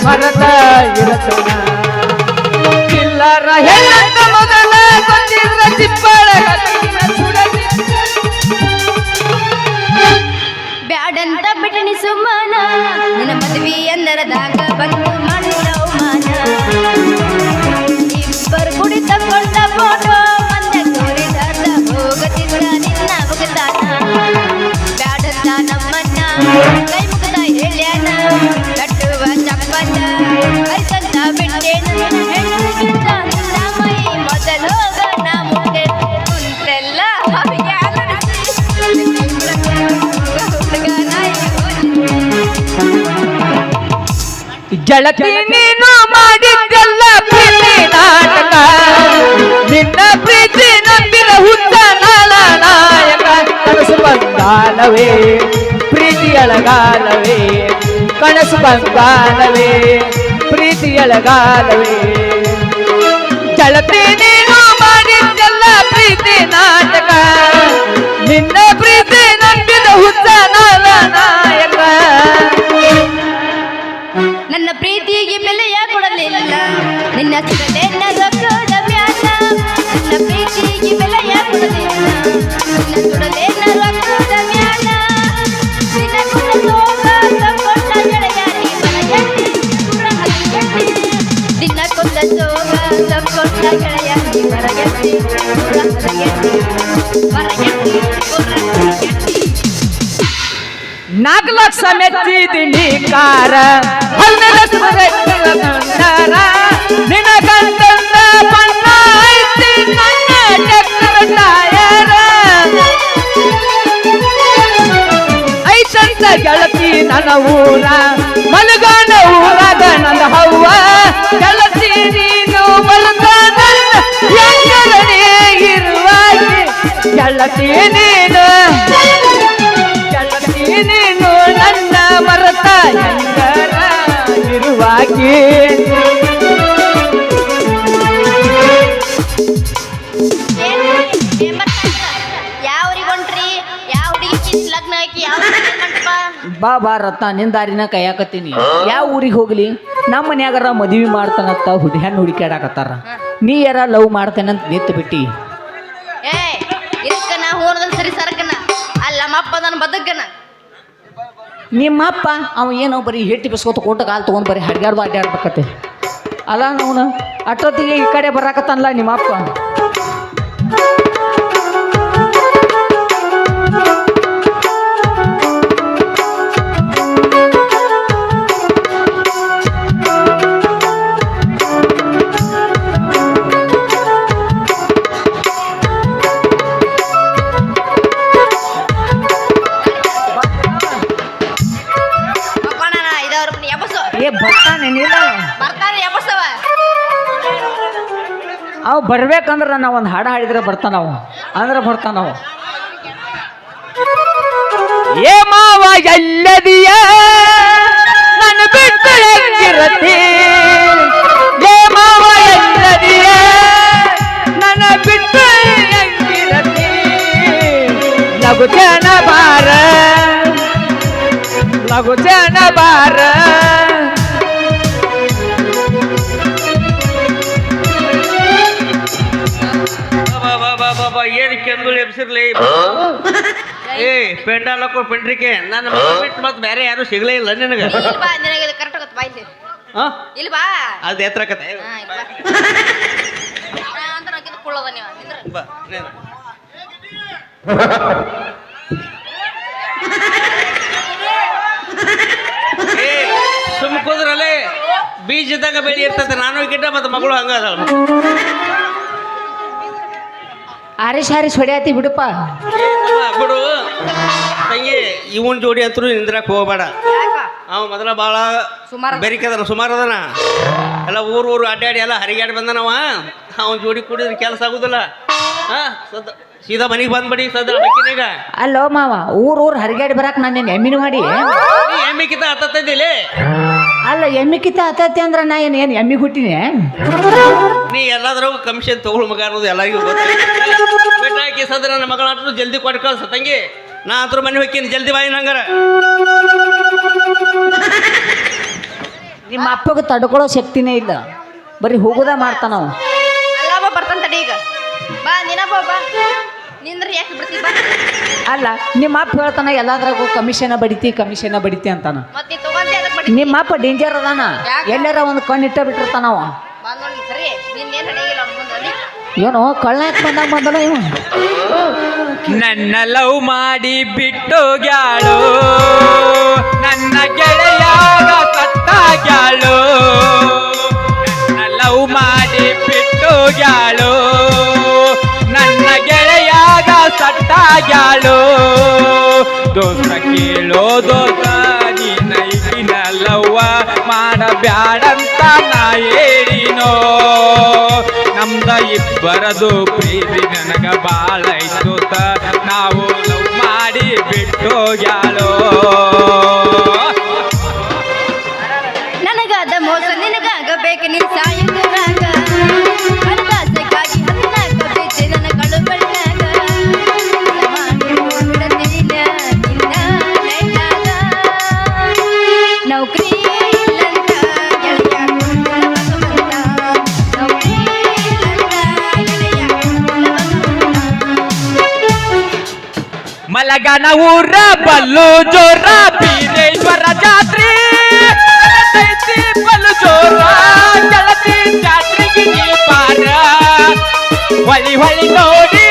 ಮರತ ಇರತನ. ಚಿಲ್ಲರ ಹೆಣ್ಣಂತ ಮೊದಲ ಗೊತ್ತಿದ್ರ ಚಿಪ್ಪಾಳ ಬ್ಯಾಡಂತ ಬಿಟ್ಟನಿ ಸುಮ್ಮನ, ನಿನ್ನ ಮದುವೆ ಎಂದರದಾಗ ಬಂದು ಮಾಡಿದ ಅವಮಾನ. ಇಬ್ಬರು ಕುಡಿ ತಗೊಂಡ ಫೋಟೋ ಗೆಳತಿ ನೀನು ಮಾಡಿದ್ದೆಲ್ಲ ಪ್ರೀತಿ ನಾಟಕ ನಿನ್ನ ಪ್ರೀತಿ ನಂಬಿದ ಹುತ್ತ ನಾಯಕ ಕನಸು ಬಂಗಾಲವೇ ಪ್ರೀತಿಯಳಗಾಲವೇ ಕನಸು ಬಂಗಾಲವೇ ಪ್ರೀತಿಯಳಗಾಲವೇ ಗೆಳತಿ ನೀನು ಮಾಡಿದ್ದೆಲ್ಲ ಪ್ರೀತಿ ನಾಟಕ ನಿನ್ನ ಪ್ರೀತಿ ನಂಬಿದ ಹುತ್ತ ನಾಯಕ ನನ್ನ ಪ್ರೀತಿಗೆ ಬೆಲೆಯ ಕೊಡಲಿಲ್ಲ ನಿನ್ನ ಸುಡಲೇನ ರೊಕ್ಕದ ಮ್ಯಾಲ ನನ್ನ ಪ್ರೀತಿಗೆ ಬೆಲೆಯ ಕೊಡಲಿಲ್ಲ ನಿನ್ನ ಸುಡಲೇನ ರೊಕ್ಕದ ಮ್ಯಾಲ ನಿನ್ನ ಕೊಂದ ಸೋಗ ತಕ್ಕೊಂಡ ಗೆಳೆಯ ನೀ ಮರಗೆಟ್ಟಿ ಪುರ ಹದಗೆಟ್ಟಿ ನಿನ್ನ ಕೊಂದ ಸೋಗ ತಕ್ಕೊಂಡ ಗೆಳೆಯ ನೀ ಮರಗೆಟ್ಟಿ ಪುರ ಹದಗೆಟ್ಟಿ ಮರಗೆಟ್ಟಿ ಪುರ ಹದಗೆಟ್ಟಿ 4 ಲಕ್ಷ ಮೆಚ್ಚಿದಿನಿ ಕಾರ ನಿನ ಗಂಟಂದ ಬಣ್ಣ ಐತಿ ನನ್ನ ಟ್ರ್ಯಾಕ್ಟರ್ ಟಯರ ಐತಂತ ಗೆಳತಿ ನನ್ನ ಊರ ಮಲಗಾನ ಊರಾಗ ನನ್ನ ಹವ್ವ ಗೆಳತಿ ನೀನು ಮಲಗಾನ ಹೆಂಗರನೇ ಇರುವಾಗಿ ಗೆಳತಿ ನೀನು ನೀನು ನನ್ನ ಮರತ ಹೆಂಗರ ಇರುವಾಗಿ ಯಾವ ಊರಿಗೆ ಹೊಂಟ್ರಿ ಯಾವ ಹುಡುಗಿ ಲಗ್ನ ಹಾಕಿ ಯಾವ ಬಾ ರತ್ನ ನಿನ್ ದಾರಿನ ಕೈಯಾಕತ್ತೀನಿ ಯಾವ ಊರಿಗೆ ಹೋಗ್ಲಿ ನಮ್ಮ ಮನ್ಯಾಗರ ಮದುವೆ ಮಾಡ್ತಾನಂತ ಹೆಣ್ಣು ಹುಡುಕ್ಯಾಡಕತ್ತಾರ ನೀ ಯಾರ ಲವ್ ಮಾಡ್ತೇನಂತ ನಿಂತು ಬಿಟ್ಟಿ ಏ ಇದಕ್ಕ ನಾ ಹೋನದಲ್ಲಿ ಸರಿ ಸರಕನ ಅಲ್ಲ ನಮ್ಮಪ್ಪ ನನ್ನ ಬದುಕನ ನಿಮ್ಮಪ್ಪ ಅವ ಏನೋ ಬರೀ ಹಿಟ್ಟು ಬಿಸ್ಕೊತ ಕೊಟ್ಟು ಕಾಲು ತೊಗೊಂಡು ಬರೀ ಅಡ್ಗಾಡ್ದು ಅಡ್ಡಾಡ್ಬೇಕತ್ತೆ ಅಲ್ಲ ಅವನು ಅಷ್ಟೊತ್ತಿಗೆ ಈ ಕಡೆ ಬರಾಕತ್ತಲ್ಲ ನಿಮ್ಮಪ್ಪ ಅವು ಬರ್ಬೇಕಂದ್ರೆ ನಾವು ಒಂದು ಹಾಡು ಹಾಡಿದ್ರೆ ಬರ್ತಾನವು ಅಂದ್ರೆ ಬರ್ತಾನವು ಏ ಮಾವ ಎಲ್ಲದಿಯ ನನ್ನ ಬಿಟ್ಟು ಹೆಂಗಿರತಿ ಏ ಮಾವ ಎಲ್ಲದಿಯ ನನ್ನ ಬಿಟ್ಟು ಹೆಂಗಿರತಿ ಲಘು ಜನ ಬಾರ ಲಘು ಜನ ಬಾರ ಏನು ಕೆಂದುಳು ಎಬ್ಸಿರ್ಲಿ ಏ ಪೆಂಡಾಲ್ ಹಾಕೋ ಪೆಂಡ್ರಿಕೆ ನನ್ನ ಬಿಟ್ಟು ಮತ್ತೆ ಬೇರೆ ಯಾರು ಸಿಗ್ಲೇ ಇಲ್ಲ ನಿನಗೆ ಕರೆಕ್ಟ್ ಆಗತ್ತೆ ಬಾಯ್ಲಿ ಹಾ ಇಲ್ಲಿ ಬಾ ಅದು ಎತ್ತರಕತ್ತೆ ಕುಳ್ಳದ ನೀವು ಬಾ ಸುಮ್ಮ ಕೂದ್ರಲ್ಲೇ ಬೀಜ ಇದ್ದಾಗ ಬೆಳಿ ಇರ್ತದೆ ನಾನು ಗಿಡ್ಡ ಮತ್ತೆ ಮಗಳು ಹಂಗ ಅದಾಳ ಆರಿಸ್ ಹೊಡ್ಯಾತಿ ಬಿಡಪ್ಪ ಬಿಡು ತಂಗಿ ಇವನ್ ಜೋಡಿ ಅಂತೂ ನಿಂದ್ರಕ್ ಹೋಗ್ಬೇಡ ಅವ ಮೊದಲ ಭಾಳ ಬೆರಿಕದನ ಸುಮಾರು ಅದನ ಎಲ್ಲ ಊರು ಅಡ್ಡಾಡಿ ಎಲ್ಲ ಹರಿಗಾಡಿ ಬಂದನವ ಅವನ್ ಜೋಡಿ ಕುಡಿದ್ರೆ ಕೆಲಸ ಆಗುದಿಲ್ಲ ಹಾ ಸೀದಾ ಮನೆಗೆ ಬಂದ್ಬಿಡಿ ಸದ ಈಗ ಅಲ್ಲೋ ಮಾವ ಊರು ಹರಿಗಾಡಿ ಬರಾಕ್ ನಾನು ಎಮ್ಮಿನ ಮಾಡಿ ನೀ ಎಮ್ಮಿಕಿತ ಹತ್ತಿದ್ದಿಲ್ಲ ಅಲ್ಲ ಎಮ್ಮಿಕಿತ ಹತ್ತತಿ ಅಂದ್ರೆ ನಾ ಏನು ಎಮ್ಮಿ ಹುಟ್ಟಿನಿ ನೀ ಎಲ್ಲಾದ್ರಾಗೂ ಕಮಿಷನ್ ತಗೊಳ್ ಮಗ ಅನ್ನೋದು ಎಲ್ಲರಿಗೂ ಬೆಟ್ಟ ಹಾಕಿ ಸದ್ರ ನನ್ನ ಮಗಳ ಆಟರು ಜಲ್ದಿ ಕೊಟ್ಟು ಕಳ್ಸ ತಂಗಿ ನಾ ಹತ್ರ ಮನೆ ಹೋಗ್ತೀನಿ ಜಲ್ದಿ ಬಾಯಿ ನಂಗಾರ ನಿಮ್ಮ ಅಪ್ಪಗೆ ತಡ್ಕೊಳ್ಳೋ ಶಕ್ತಿನೇ ಇಲ್ಲ ಬರೀ ಹೋಗೋದ ಮಾಡ್ತಾನವ ಅಲ್ಲ ಬರ್ತಾನ ತಡಿ ಈಗ ಬಾ ನೀನಪ್ಪ ಬಾ ನಿಂದ್ರ ಯಾಕೆ ಬಿಡ್ತಿ ಬಾ ಅಲ್ಲ ನಿಮ್ಮ ಅಪ್ಪ ಹೇಳ್ತಾನ ಎಲ್ಲಾದ್ರಾಗೂ ಕಮಿಷನ್ ಬಡಿತಿ ಅಂತಾನ ಮತ್ತೆ ನೀ ತಗೊಂಡೆ ಅದಕ್ಕೆ ಬಡಿ ನಿಮ್ಮ ಅಪ್ಪ ಡೇಂಜರ್ ಅದಾನ ಎಲ್ಲಾರ ಒಂದು ಕಣ್ಣು ಇಟ್ಟ ಬಿಟ್ಟಿರ್ತಾನವ ಬಂದ್ ನೋಡಿ ಸರಿ ನಿನ್ನೇನು ನಡೆಯಿಲ್ಲ ಅವ್ನ ಮುಂದೆ ಏನೋ ಕಳ್ಳಾಕ್ ಬಂದಲ್ಲ ಇವ ನನ್ನ ಲವ್ ಮಾಡಿ ಬಿಟ್ಟು ಗ್ಯಾಳು ನನ್ನ ಗೆಳೆಯಾಗ ಸತ್ತಾಗ್ಯಾಳು ನನ್ನ ಲವ್ ಮಾಡಿ ಬಿಟ್ಟು ಗ್ಯಾಳು ನನ್ನ ಗೆಳೆಯಾಗ ಸತ್ತಾಗ್ಯಾಳು ದೋಸ್ತ ಕೇಳೋ ದೋಸ್ತ ನೀನೈತಿನ ಲವ್ವ ಮಾಡಬ್ಯಾಡಂತ ನಾ ಹೇಳಿನೋ ನಮ್ದ ಇಬ್ಬರದು ಪ್ರೀತಿ ನನಗ ಬಾಳ ಐತೋತ ನಾವು ಲವ್ ಮಾಡಿ ಬಿಟ್ಟೋಗ್ಯಾಳೋ ನನಗಾದ ಮೋಸ ನಿನಗಾಗಬೇಕು ನೀ ಸಾಯುತ್ತರಾಗ ಹಣದಾಸೆಗಾಗಿ ಹದಿನಾಲ್ಕ ಬೇಜೆ ನನ್ನ ಕಳು ಬಣ್ಣಾಗ ನೌಕರಿ ಇಲ್ಲಂತ ಗೆಳೆಯ ನೌಕರಿ ಇಲ್ಲಂತ ಗೆಳೆಯ ಮಲಗನ ಊರ ಬಲ್ಲು ಜೋರ ಬೀರೇಶ್ವರ ಜಾತ್ರೆ ಐತಿ ಬಲ್ಲು ಜೋರ ಗೆಳತಿ ಜಾತ್ರೆಗೆ ನೀ ಬಾರ ಹೊಳಿ ಹೊಳಿ ನೋಡಿ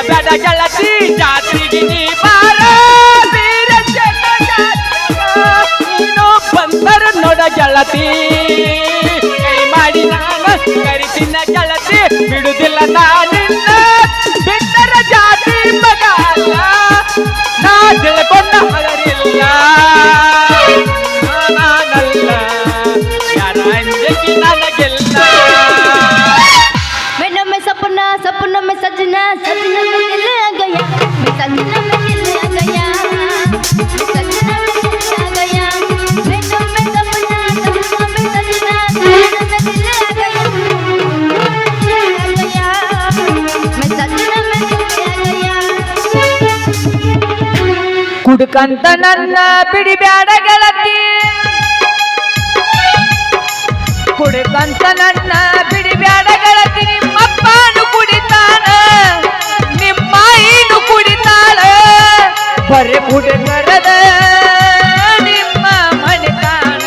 ಬೇಡ ಗೆಳತಿ ಜಾತ್ರೆಗೆ ನೀ ಬಾರ ನೀನು ಬಂದರ ನೋಡ ಗೆಳತಿ ಕೈ ಮಾಡಿ ನಾನು ಕರಿತಿನ ಗೆಳತಿ ಬಿಡುದಿಲ್ಲ ನಾನಿನ್ನ ಬಿಟ್ಟರ ಜಾತಿ ಮಗ ಅಲ್ಲ ನಾ ತಿಳ್ಕೊಂಡ ಹಲರಿಲ್ಲ ನಾನಲ್ಲ ಯಾರ ಅಂಜಕಿ ನನಗೆಲ್ಲ ಮೆನ್ನೊಮ್ಮೆ ಸಪನ ಸಪನೊಮ್ಮೆ ಸಜ್ಜನ ಸಜ್ಜನೊಮ್ಮೆ ದಿಲ್ ಆಗಯ ಸಜ್ಜನೊಮ್ಮೆ ದಿಲ್ ಆಗಯ ಸಜ್ಜನೊಮ್ಮೆ ದಿಲ್ ಆಗಯ ಮೆನ್ನೊಮ್ಮೆ ಸಪನ ಸಪನೊಮ್ಮೆ ಸಜ್ಜನ ಸಜ್ಜನೊಮ್ಮೆ ದಿಲ್ ಆಗಯ ಸಜ್ಜನೊಮ್ಮೆ ದಿಲ್ ಆಗಯ ಕುಡ್ಕಂತ ನನ್ನ ಬಿಡಿಬ್ಯಾಡ ಗೆಳತಿ ಕುಡ್ಕಂತ ನನ್ನ ಬಿಡಿಬ್ಯಾಡ ಗೆಳತಿ ನಿಮ್ಮಪ್ಪನು ಕುಡಿತಾನ ನಿಮ್ಮಾಯಿನು ಕುಡಿತಾಳ ಬರೆ ಕುಡ್ಕರದ ನಿಮ್ಮ ಮನೆತಾನ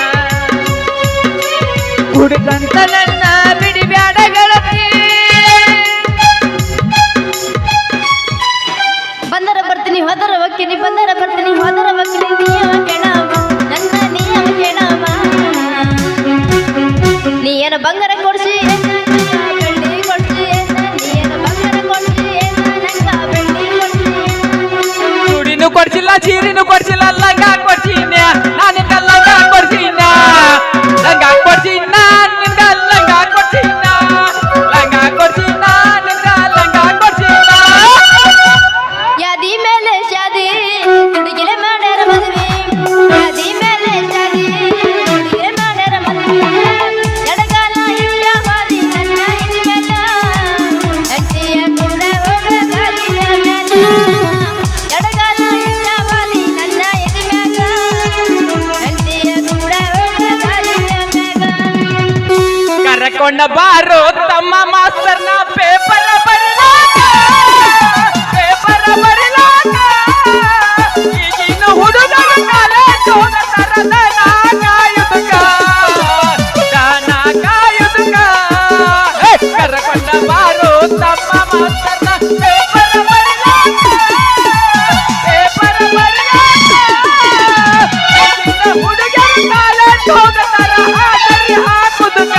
ಕುಡ್ಕಂತ ನನ್ನ ಬಿಡಿಬ್ಯಾಡ ಗೆಳತಿ ಬಂದರ ಬರ್ತೀನಿ ಹೋದರ ಹೋಗ್ತೀನಿ ಬಂದರ ಬರ್ತೀನಿ ಹೋದರ ಹೋಗ್ತೀನಿ ನೀಯವ ಕೇಳವ ನನ್ನ ನೀಯವ ಕೇಳವ ನೀ ಏನು ಬಂಗಾರ ಕೊಡ್ಸಿ ಬೆಳ್ಳಿ ಕೊಡ್ಸಿ ನೀ ಏನು ಬಂಗಾರ ಕೊಡ್ಸಿ ನಂಗ ಬೆಳ್ಳಿ ಕೊಡ್ಸಿ ಚೂಡಿನೂ ಕೊಡ್ಸಿಲ್ಲ ಚೀರಿನೂ ಕೊಡ್ಸಿಲ್ಲ ಲಂಗ ಕೊಡ್ಸಿನ ನಾನಿಂದ ಲಂಗ ಕೊಡ್ಸಿನ ಲಂಗ ಕೊಡ್ಸಿನ ನಿಂದ ಲಂಗ ಕೊಡ್ಸಿನ ಲಂಗ ಕೊಡ್ಸಿನ ನಿಂದ ಲಂಗ ಕೊಡ್ಸಿನ ಯಾದಿ ಮೇಲೆ ಶಾದಿ ಹುಡುಗಿಲೆ ಮಾಡ್ಯಾರ ಮದುವೆ ಯಾದಿ ಮೇಲೆ ಶಾದಿ ಹುಡುಗಿಲೆ ಮಾಡ್ಯಾರ ಮದುವೆ ಎಡಗಾಲ ಇಟ್ಟ ಬಾದಿ ನನ್ನ ಇದ ಮೇಲ ಅಜ್ಜಿಯ ಕೂಡ ಹೋಗ ಗಾಲಿಯ ಮೇಲ ಎಡಗಾಲ ಇಟ್ಟ ಬಾದಿ ನನ್ನ ಇದ ಮ್ಯಾಗ ಅಜ್ಜಿಯ ಕೂಡ ಹೋಗ ಗಾಲಿಯ ಮ್ಯಾಗ ಕರ್ಕೊಂಡ ಬಾರೋ ತಮ್ಮ ಮಾಸ್ತರ್ನ ಪೇಪರ್ ಬರಿಲಾಕ ಪೇಪರ್ ಬರಿಲಾಕ ಈಗಿನ ಹುಡುಗರ ಕಾಲೇಜ್ ಹೋಗತಾರದ ನಾ ಕಾಯುದುಕ ನಾ ಕಾಯುದುಕ ಕರ್ಕೊಂಡ ಬಾರೋ ತಮ್ಮ ಮಾಸ್ತರ್ನ ಪೇಪರ್ ಬರಿಲಾಕ ಪೇಪರ್ ಬರಿಲಾಕ ಈಗಿನ ಹುಡುಗರ ಕಾಲೇಜ್ ಹೋಗತಾರ ಹಾಕರಿ ಹಾಕುದುಕ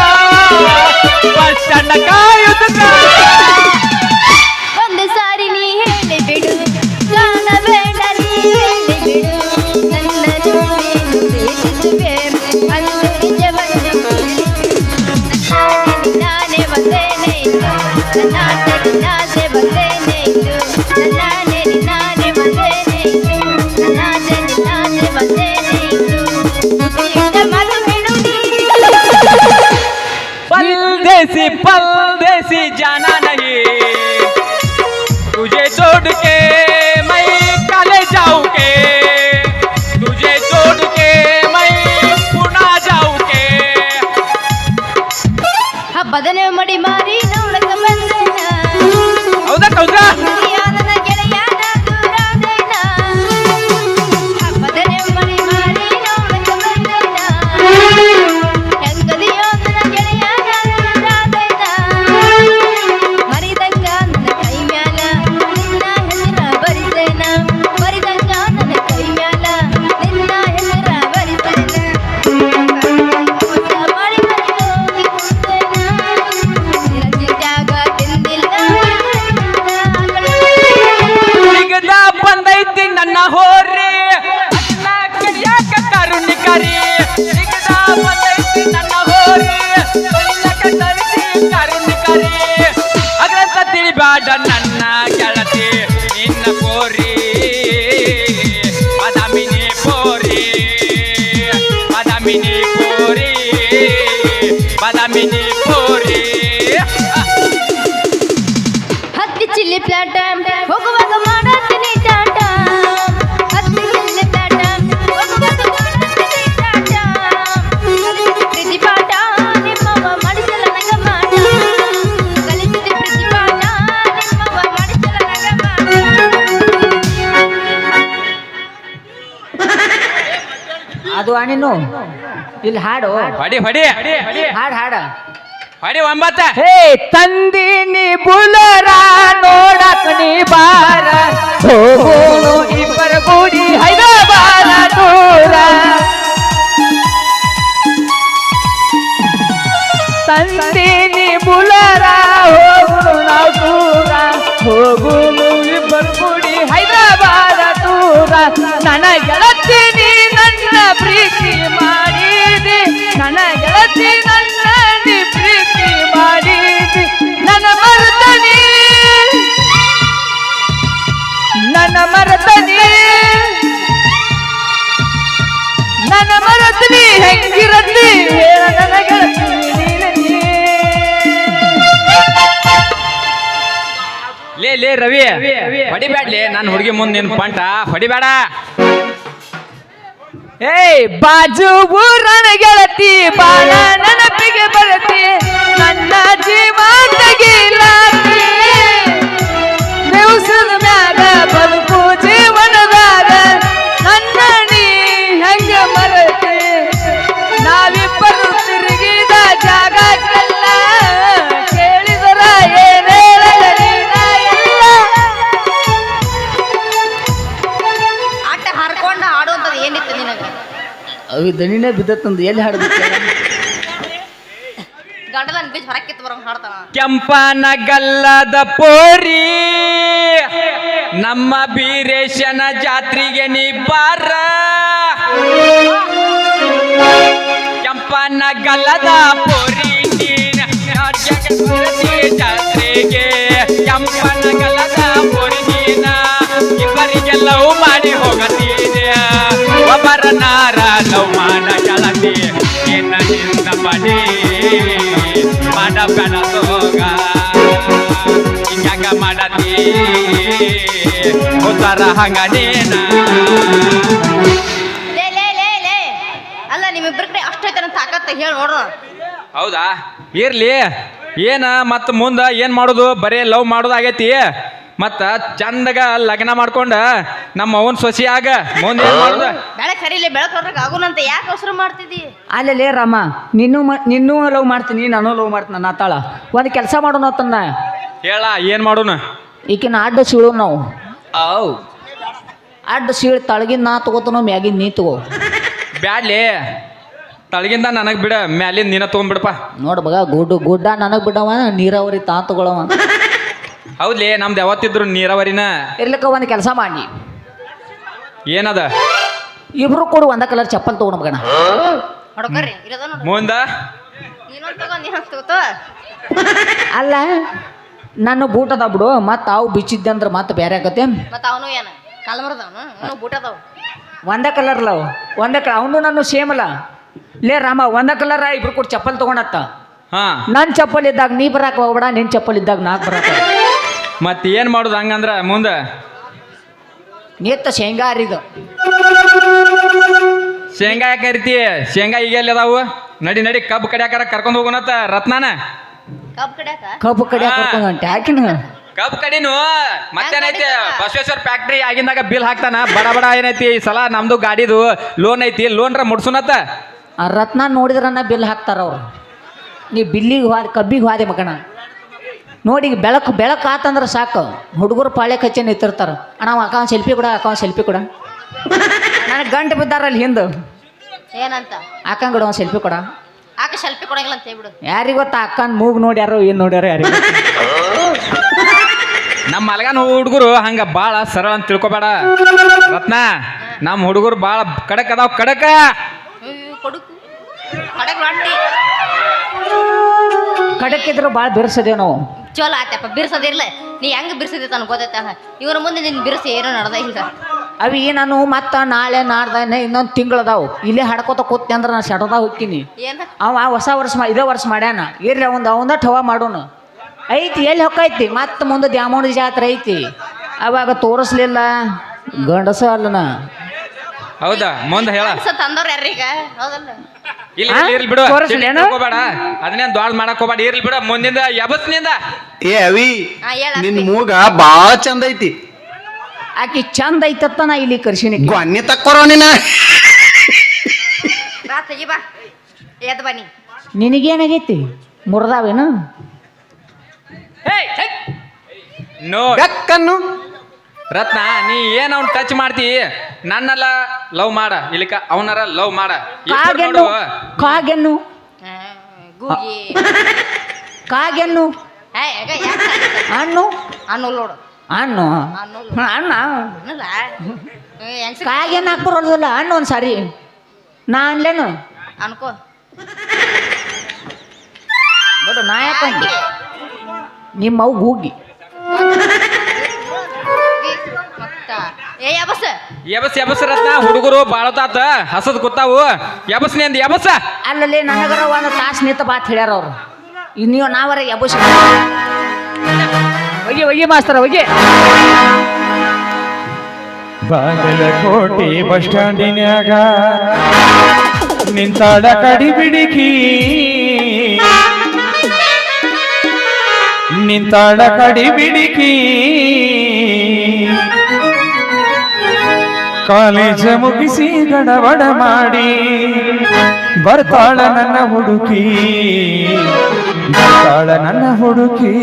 ಬಸ್ ಸ್ಟ್ಯಾಂಡ್ ಕಾಯುದುಕ ಒಂದು ಸಾರಿ ನೀ ಹೇಳಿ ಬಿಡು ಕಾಣಬೇಡ ನೀ ಹೇಳಿ ಬಿಡು ನನ್ನನ್ನು ನೀನು ಪ್ರೀತಿಸುವೆ ಅಂದು ನಿಜವನ್ನು ನಾನೇ ಬಂದೇನೆ ಇದ್ದು ನಾನೇ ಬಂದೇನೆ ಇದ್ದು ನಾನೇ ಬಂದೇನೆ ಇದ್ದು ನಾನೇ ಬಂದೇನೆ ಇದ್ದು ಮದು ಬಿಡುಡಿ परदेसी जाना नहीं तुझे छोड़ के मैं काले जाऊं के तुझे छोड़ के मैं पुणे जाऊं के ಹಬ್ಬದನೆ ಮಡಿ ಮಾರಿ ನೋಡಕ ಬಂದೇನ ಹೌದಾ ಹೌದಾ ಯಾದನ ಗೆಳೆಯನ ದೂರಾದೇನ ಹಬ್ಬದನೆ ಮಡಿ ಮಾರಿ ನೋಡಕ ಬಂದೇನ ಹೆಂಗದಿಯೋ ನನ್ನ ಗೆಳೆಯನ ದೂರಾದೇನ ಪೋರಿ ಬಾದಾಮಿನಿ ಪೋರಿ ಬಾದಾಮಿನಿ ಪೋರಿ ಬಾದಾಮಿನಿ ಪೋರಿ ಹತ್ತಿ ಚಿಲ್ಲಿ ಪ್ಲಾಟ ಹೋಗುವಾಗ ಮಾಡತ್ತೀನಿ ಟಾಟ ಹತ್ತಿ ಚಿಲ್ಲಿ ಪ್ಲಾಟ ಹೋಗುವಾಗ ಮಾಡತ್ತೀನಿ ಟಾಟ ಕಲಿಸಿದ ಪ್ರೀತಿ ಪಾಠ ನಿಮ್ಮವ್ವ ಮಾಡಿಸಲ ನಂಗ ಮಾಡ ಕಲಿಸಿದ ಪ್ರೀತಿ ಪಾಠ ನಿಮ್ಮವ್ವ ಮಾಡಿಸಲ ನಂಗ ಮಾಡ ಅದು ಅಣಿನು ಇಲ್ಲಿ ಹಾಡು ಹೊಡಿ ಹೊಡಿ ಹಾಡು ಹಾಡು ಹೊಡಿ ಒಂಬತ್ತ ಹೇ ತಂದಿನಿ ಬುಲರ ನೋಡಕ್ ನೀ ಬಾರ ಹೋಗೋನು ಇಬ್ಬರ ಕೂಡಿ ಹೈದರಾಬಾದ ದೂರ ತಂದಿನಿ ಬುಲರ ಹೋಗೋನು ನಾವು ದೂರ ಹೋಗೋನು ಇಬ್ಬರು ಕೂಡಿ ಹೈದರಾಬಾದ ದೂರ ನನ್ನ ಗೆಳತಿ ನೀ ನನ್ನ ಪ್ರೀತಿ ಮಾಡಿದಿ ನನ್ನ ಗೆಳತಿ ನನ್ನ ನೀ ಪ್ರೀತಿ ಮಾಡಿದಿ ನನ್ನ ಮರತನಿ ನನ್ನ ಮರತನಿ ನನ್ನ ಮರತನಿ ಹೆಂಗಿರಲಿ ಹೇಳ ನನ್ನ ಗೆಳತಿ ನೀನೇ. ಲೇ ಲೇ ರವಿ ಹೊಡಿಬ್ಯಾಡ್ಲಿ ನನ್ನ ಹುಡುಗಿ ಮುಂದೆ ನಿನ್ ಪಂಟ ಹೊಡಿಬೇಡ ಏಯ್ ಬಾಜು ಊರನ ಗೆಳತಿ ಬಾಳ ನೆನಪಿಗೆ ಬರತಿ ನನ್ನ ಜೀವ ತೆಗಿಲಾತಿ ದಿವಸದ ಮ್ಯಾಗ ಬದುಕು ಜೀವನದಾಗ ನನ್ನ ನೀ ಹೆಂಗ ಮರತಿ ನಾವಿಬ್ಬರು ತಿರುಗಿದ ಜಾಗಕ್ಕೆಲ್ಲ ಕೇಳಿದರ ಏನ್ ಹೇಳಲಿ ನಾ ಇಲ್ಲ. ಆಟ ಹಾರ್ಕೊಂಡು ಆಡುವಂಥದ್ದು ಏನಿತ್ತು ನಿನಗೆ ಅವಿ ದನಿನೇ ಬಿದ್ದತ್ತಂದು ಎಲ್ಲಿ ಹಾಡಬೇಕು ಗಂಡಲ ಬೀಚ್ ಹೊರಕ್ಕಿತ್ತು ಬರೋ ಹಾಡ್ತಾನ ಕೆಂಪನ ಗಲ್ಲದ ಪೋರಿ ನಮ್ಮ ಬೀರೇಶನ ಜಾತ್ರೆಗೆ ನೀ ಬಾರ ಕೆಂಪನ ಗಲ್ಲದ ಪೋರಿ ನೀನ ಜಾತ್ರೆಗೆ ಕೆಂಪನ ಗಲ್ಲದ ಪೋರಿ ನೀನ ಇಬ್ಬರಿಗೆಲ್ಲವೂ ಮಾಡಿ ಹೋಗತೀನಿ ಒಬ್ಬರ ನಾರ ಲವ್ ಮಾಡ ಗೆಳತಿ ನಿನ್ನಿಂದ ಪಡಿ ಮಾಡಬೇಡ ಸೋಗ ಹಿಂಗ ಮಾಡತಿ ಉತ್ತರ ಹಂಗ ನೀನ ಲೇ ಲೇ ಲೇ ಲೇ ಅಲ್ಲ ನಿಮ್ಮಿಬ್ಬರ ಕಡೆ ಅಷ್ಟೈತೆ ತಾಕತ್ತ ಹೇಳಿ ನೋಡ್ರು ಹೌದಾ ಇರ್ಲಿ ಏನ ಮತ್ತ ಮುಂದ ಏನ್ ಮಾಡೋದು ಬರೇ ಲವ್ ಮಾಡೋದು ಆಗೈತಿ ಮತ್ತ ಚಂದಗ ಲಗ್ನ ಮಾಡ್ಕೊಂಡ ನಮ್ಮ ಅವನ್ ಸೊಸಿ ಆಗ ಮುಂದೆ ಏನ್ ಮಾಡೋದು ಬೆಳಕ್ ಸರಿಲಿ ಬೆಳಕ್ ಹೊರಗೆ ಆಗುನಂತ ಯಾಕೆ ಅವಸರ ಮಾಡ್ತಿದ್ದಿ ಅಲ್ಲೇ ರಾಮ ನಿನ್ನೂ ಲವ್ ಮಾಡ್ತೀನಿ ನಾನು ಲವ್ ಮಾಡ್ತೀನಿ ನನ್ನ ತಾಳ ಒಂದು ಕೆಲಸ ಮಾಡೋಣ ತನ್ನ ಹೇಳ ಏನ್ ಮಾಡೋಣ ಈಕಿನ ಅಡ್ಡ ಸೀಳು ನಾವು ಅಡ್ಡ ಸೀಳು ತಳಗಿನ ನಾ ತಗೋತನೋ ಮ್ಯಾಗಿನ ನೀ ತಗೋ ಬ್ಯಾಡ್ಲಿ ತಳಗಿಂದ ನನಗ್ ಬಿಡ ಮ್ಯಾಲಿಂದ ನೀನ ತಗೊಂಡ್ಬಿಡಪ್ಪ ನೋಡ್ ಮಗ ಗುಡ್ಡ ನನಗೆ ಬಿಡವ ನೀರಾವರಿ ತಾ ತಗೊಳವ ಹೌದ್ಲಿ ನಮ್ದು ಯಾವತ್ತಿದ್ರು ನೀರಾವರಿನ ಇರ್ಲಿಕ್ಕ ಒಂದು ಕೆಲಸ ಮಾಡಿ ಏನದ ಇಬ್ರು ಕೂಡ ಒಂದ ಕಲರ್ ಚಪ್ಪಲ್ ತಗೊಂಡ್ ಮಗನ ಹೊಡ್ಕೊರಿ ಇರೋದ ನೋಡ್ರಿ ಮುಂದ ನೀನೊಂದು ತಗೋ ನೀನೊಂದು ತಗೋತೋ ಅಲ್ಲ ನನ್ನ ಬೂಟ್ ಅದಾವ ಬಿಡು ಮತ್ತು ಅವು ಬಿಚ್ಚಿದ್ದೆ ಅಂದ್ರೆ ಮತ್ತೆ ಬೇರೆ ಆಗತ್ತೆ ಮತ್ತು ಅವನು ಏನು ಕಾಲ್ಮರದವನು ಅವನು ಬೂಟ್ ಅದಾವ ಒಂದೇ ಕಲರ್ ಲವ್ ಒಂದೇ ಕಲರ್ ಅವನು ನಾನು ಸೇಮ್ ಅಲ್ಲ ಲೇ ರಾಮ ಒಂದೇ ಕಲರ್ ಇಬ್ರು ಕೂಡ ಚಪ್ಪಲ್ ತಗೊಂಡತ್ತ ಹಾ ನನ್ನ ಚಪ್ಪಲ್ ಇದ್ದಾಗ ನೀ ಬರಾಕ್ ಹೋಗ್ಬೇಡ ನಿನ್ನ ಚಪ್ಪಲ್ ಇದ್ದಾಗ ನಾಕ್ ಬರಾಕ ಮತ್ ಏನ್ ಮಾಡುದು ಹಂಗಂದ್ರ ಮುಂದ ನಿತ್ತ ಶೇಂಗಾ ಹರಿದು ಶೇಂಗಾ ಯಾಕೆ ಹರಿತಿ ಶೇಂಗಾ ಈಗ ಎಲ್ಲಿ ಅದಾವು ನಡಿ ನಡಿ ಕಬ್ಬು ಕಡಿಯಾಕಾರ ಕರ್ಕೊಂಡು ಹೋಗೋಣತ್ತ ರತ್ನಾನ ಕಬ್ಬು ಕಡ್ಯಾಕ ಕಬ್ಬು ಕಡಿಯಾಕ ಕರ್ಕೊಂಡು ಹೊಂಟೆ ಯಾಕಿನ ಕಬ್ಬು ಕಡಿನು ಮತ್ತೇನೈತಿ ಬಸವೇಶ್ವರ ಫ್ಯಾಕ್ಟ್ರಿ ಆಗಿಂದಾಗ ಬಿಲ್ ಹಾಕ್ತಾನ ಬಡ ಬಡ ಏನೈತಿ ಈ ಸಲ ನಮ್ದು ಗಾಡಿದು ಲೋನ್ ಐತಿ ಲೋನ್ರ ಮುಡ್ಸುನತ್ತ ಆ ರತ್ನ ನೋಡಿದ್ರನ್ನ ಬಿಲ್ ಹಾಕ್ತಾರ ಅವ್ರು ನೀ ಬಿಲ್ಲಿಗೆ ಹೋದ ಕಬ್ಬಿಗೆ ಹೋದೆ ಮಗನ ನೋಡಿ ಬೆಳಕು ಆತಂದ್ರೆ ಸಾಕು ಹುಡುಗರು ಪಾಳೆ ಕಚ್ಚೆ ನಿಂತಿರ್ತಾರ ಅಣ್ಣ ಅಕ್ಕ ಸೆಲ್ಫಿ ಕೊಡ ನನಗೆ ಗಂಟು ಬಿದ್ದಾರಲ್ಲಿ ಹಿಂದೆ ಏನಂತ ಅಕ್ಕಂಗಡ ಒಂದು ಸೆಲ್ಫಿ ಕೊಡ ಆಕ ಸೆಲ್ಫಿ ಕೊಡಂಗಿಲ್ಲ ಅಂತ ಹೇಳ್ಬಿಡು ಯಾರಿಗೆ ಗೊತ್ತಾ ಅಕ್ಕನ ಮೂಗು ನೋಡ್ಯಾರೋ ಏನು ನೋಡ್ಯಾರೋ ಯಾರಿಗೆ ನಮ್ಮ ಮಲಗನ ಹುಡುಗರು ಹಂಗ ಭಾಳ ಸರಳ ಅಂತ ತಿಳ್ಕೊಬೇಡ ರತ್ನ ನಮ್ಮ ಹುಡುಗರು ಭಾಳ ಕಡಕ್ ಅದಾವ ಕಡಕ ಕೊಡುಕು ಕಡಕ್ ರಾಟಿ ಕಡಕ್ಕಿದ್ರು ಭಾಳ ಬೆರೆಸದೇವು ನಾವು ಚಲೋ ಆತಪ್ಪ ಬಿರ್ಸೋದಿರ್ಲ ನೀ ಹೆಂಗ್ ಬಿರ್ಸಿದಿ ತನಗೆ ಗೊತ್ತೈತಲ್ಲ ಇವ್ರ ಮುಂದೆ ನಿನ್ ಬಿರ್ಸಿ ಏನೂ ನಡ್ದ ಇಲ್ಲ ಅವಿ ನಾನು ಮತ್ತೆ ನಾಳೆ ನಾಡ್ದಾನೆ ಇನ್ನೊಂದು ತಿಂಗಳದಾವು ಇಲ್ಲೇ ಹಡ್ಕೋತ ಕೂತ್ನಿ ಅಂದ್ರೆ ನಾನು ಶಟದಾಗ ಹೋಗ್ತೀನಿ ಏನ ಅವ ಹೊಸ ವರ್ಷ ಇದೇ ವರ್ಷ ಮಾಡ್ಯಾನ ಇರ್ಲಿ ಅವಂದ ಠವ ಮಾಡೋನು ಐತಿ ಎಲ್ಲಿ ಹೊಕ್ಕೈತಿ ಮತ್ತೆ ಮುಂದೆ ದ್ಯಾಮೋಣದ ಜಾತ್ರೆ ಐತಿ ಅವಾಗ ತೋರಿಸ್ಲಿಲ್ಲ ಗಂಡಸ ಅಲ್ಲನ ಹೌದಾ ಮುಂದೆ ಹೇಳ ತಂದವ್ರ ಯಾರೀಗ ಹೌದಲ್ಲ ಇರ್ಲಿ ಬಿಡು ತೋರಿಸ್ಲೇನು? ಹೋಗ್ಬೇಡ ಅದನ್ನೇನ್ ದೊಡ್ಡ ಮಾಡಕ್ ಹೋಗ್ಬೇಡ ಇರ್ಲಿ ಬಿಡು ಮುಂದಿಂದ ಎಬಸ್ನಿಂದ ಏ ಅವಿ ಹೇಳ ನಿನ್ ಮೂಗ ಬಾಳ ಚಂದ ಐತಿ ಆಕಿ ಚಂದ ಐತತ್ತ ನಾ ಇಲ್ಲಿ ಕರ್ಸಿನಿ ಗೊನ್ನೆ ತಕ್ಕೊರೋ ನೀನ ಬಾ ತೆಗಿ ಬಾ ಎದ್ ಬನ್ನಿ ನಿನಗೇನಾಗೈತಿ ಮುರ್ದಾವೇನು ನೋ ಬೆಕ್ಕನ್ನು ರತ್ನ ನೀ ಏನ್ ಅವ್ನ್ ಟಚ್ ಮಾಡ್ತಿ ನನ್ನೆಲ್ಲ ಲವ್ ಮಾಡ ಇಲ್ಲಿಕ ಅವನಾರ ಲವ್ ಮಾಡ ಇಬ್ರು ಕಾಗೆನ್ನು ನೋಡು. ಕಾಗೆನ್ನು ಗೂಗಿ ಕಾಗೆನ್ನು ಹಣ್ಣು ಅನ್ನು ನೋಡು ಹಣ್ಣು ಅಣ್ಣ ಅನ್ನಲ್ಲ ಕಾಗೆನ್ನು ಹಾಕ್ಬರೋದಿಲ್ಲ ಹಣ್ಣು ಒಂದು ಸಾರಿ ನಾ ಅನ್ಲೇನು ಅನ್ಕೋ ನೋಡು ನಾ ಯಾಕಂದು ನಿಮ್ಮವು ಗೂಗಿ ಮತ್ತ ಏ ಬಸ್ ಎಬಸ್ ರತ್ನ ಹುಡುಗರು ಬಾಳತಾತ ಹಸದ್ ಕೂತಾವು ಎಬಸ್ನಿಂದ ಎಬಸ ಅಲ್ಲಲ್ಲಿ ನನಗರ ಒಂದು ತಾಸು ನಿಂತ ಬಾತ್ ಹೇಳ್ಯಾರ ಅವ್ರು ನೀವು ನಾವರ ಎಬ್ಬಸಿ ಒಯ್ಯಿ ಮಾಸ್ತರ ಒಯ್ಯಿ ಬಾಗಲಕೋಟೆ ಬಸ್ ಸ್ಟ್ಯಾಂಡಿನ್ಯಾಗ ನಿಂತಾಡ ಕಡಿ ಬಿಡಿಕಿ ನಿಂತಾಡ ಕಡಿ ಬಿಡಿಕಿ ಕಾಲೇಜ ಮುಗಿಸಿ ಗಡಬಡ ಮಾಡಿ ಬರ್ತಾಳ ನನ್ನ ಹುಡುಕಿ ಬರ್ತಾಳ ನನ್ನ ಹುಡುಕಿ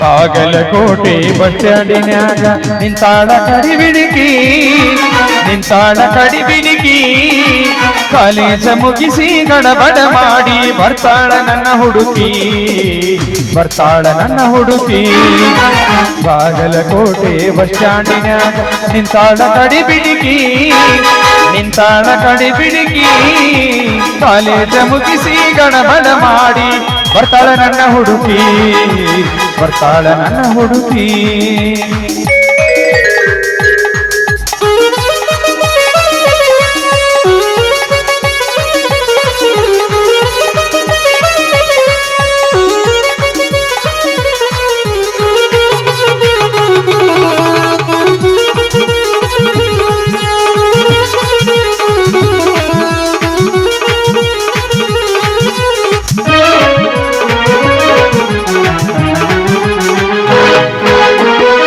ಬಾಗಲಕೋಟೆ ಬಸ್ ಸ್ಟ್ಯಾಂಡಿನ್ಯಾಗ ನಿಂತಾಳ ಕಡಿ ಬಿಡಿಕಿ ನಿಂತಾಳ ಕಡಿ ಬಿಡಿಕಿ ಕಾಲೇಜ ಮುಗಿಸಿ ಗಡಬಡ ಮಾಡಿ ಬರ್ತಾಳ ನನ್ನ ಹುಡುಕಿ ಬರ್ತಾಳ ನನ್ನ ಹುಡುಕಿ ಬಾಗಲಕೋಟೆ ಬಸ್ ಸ್ಟ್ಯಾಂಡಿನ್ಯಾಗ ನಿಂತಾಳ ಕಡಿ ಬಿಡಿಕಿ ನಿಂತಾಳ ಕಡಿ ಬಿಡಿಕಿ ಕಾಲೇಜ ಮುಗಿಸಿ ಗಡಬಡ ಮಾಡಿ ಬರ್ತಾಳ ನನ್ನ ಹುಡುಕಿ ಬರ್ತಾಳ ನನ್ನ ಹುಡುಕಿ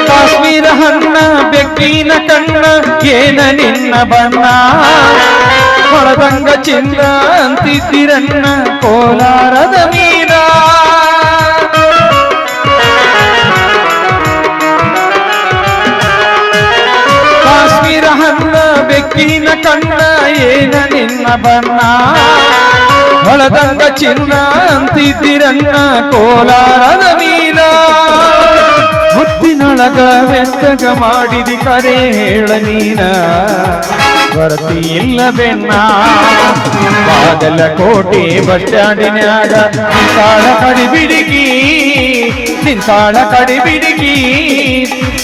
ಕಾಶ್ಮೀರ ಹಣ್ಣ ಬೆಕ್ಕಿನ ಕಣ್ಣ ಏನ ನಿನ್ನ ಬಣ್ಣ ಹೊಳದಂಗ ಚಿನ್ನ ಅಂತಿದ್ದಿರನ್ನ ಕೋಲಾರದ ಮೀನ ಕಾಶ್ಮೀರ ಹಣ್ಣ ಬೆಕ್ಕಿನ ಕಣ್ಣ ಏನ ನಿನ್ನ ಬಣ್ಣ ಹೊಳದಂಗ ಚಿನ್ನ ಅಂತಿದ್ದಿರನ್ನ ಕೋಲಾರದ ಮೀನ ಮುತ್ತಿನೊಳಗ ಮೆತ್ತಗ ಮಾಡಿದಿ ಕರೆ ಹೇಳ ನೀನ ಬರ್ತಿ ಇಲ್ಲ ಬೆನ್ನ ಬಾಗಲಕೋಟೆ ಬಸ್ ಸ್ಟ್ಯಾಂಡಿನ್ಯಾಗ ನಿಂತಾಳ ಕಡಿ ಬಿಡಿಕಿ ನಿಂತಾಳ ಕಡಿ ಬಿಡಿಕಿ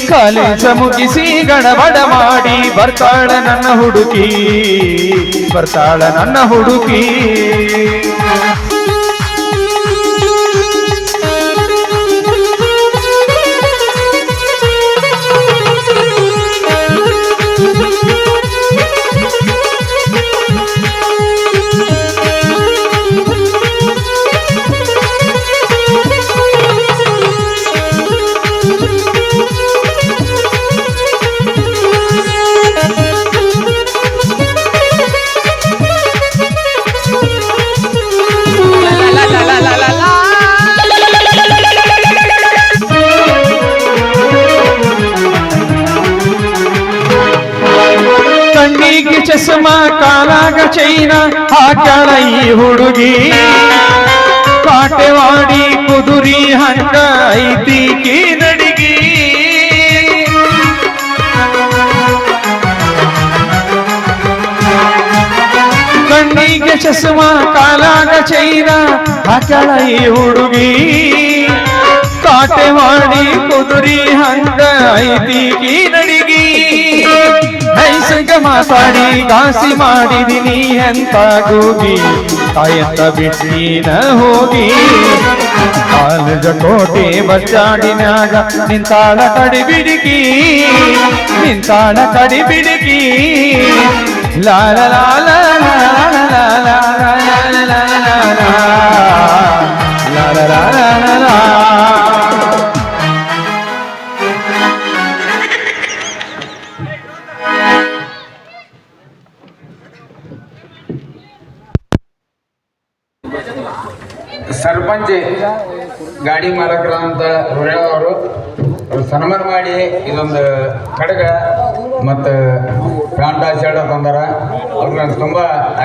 ಕಾಲೇಜ ಮುಗಿಸಿ ಗಡಬಡ ಮಾಡಿ ಬರ್ತಾಳ ನನ್ನ ಹುಡುಕಿ ಬರ್ತಾಳ ನನ್ನ ಹುಡುಕಿ ಚಸ್ಮಾ ಕಾಲಾಗ ಚೈನ ಹಾಕ್ಯಾಳ ಈ ಹುಡುಗಿ ಕಾಟೆವಾಡಿ ಕುದುರಿ ಹಂಗ ಐತಿ ಕೀ ನಡಿಗಿ ಕಣ್ಣಿಗೆ ಚಸ್ಮಾ ಕಾಲಾಗ ಚೈನ ಹಾಕ್ಯಾಳ ಈ ಹುಡುಗಿ ಕಾಟೆವಾಡಿ ಕುದುರಿ ಹಂಗ ಐತಿ ಕೀ ನಡಿಗಿ ನೈಸರ್ಗ ಮಾತಾಡಿ ಘಾಸಿ ಮಾಡಿದಿನಿ ಅಂತ ಕೂಗಿ ತಾಯಂತ ಬಿಟ್ಟೀನ ಹೋಗಿ ಕಾಲದ ಕೋಟೆ ಬಚ್ಚಾಡಿನಾಗ ನಿಂತಾಳ ಕಡಿಬಿಡಿಕಿ ನಿಂತಾಳ ಕಡಿಬಿಡಿಕಿ ಲಾಲ ಲಾಲ ಲಾಲ ಲಾಲ ಲಾಲ ಲಾಲ ಲಾಲ. ಸರ್ಪಂಚ್ ಗಾಡಿ ಮಾಲಕರಂತ ಅವರು ಸನ್ಮಾನ ಮಾಡಿ ಇದೊಂದು ಖಡ್ಗ ಮತ್ತು ಪ್ಯಾಂಟ ಶರ್ಟ್ ತಂದಾರ ಅವ್ರಿಗೆ ನಾನು ತುಂಬ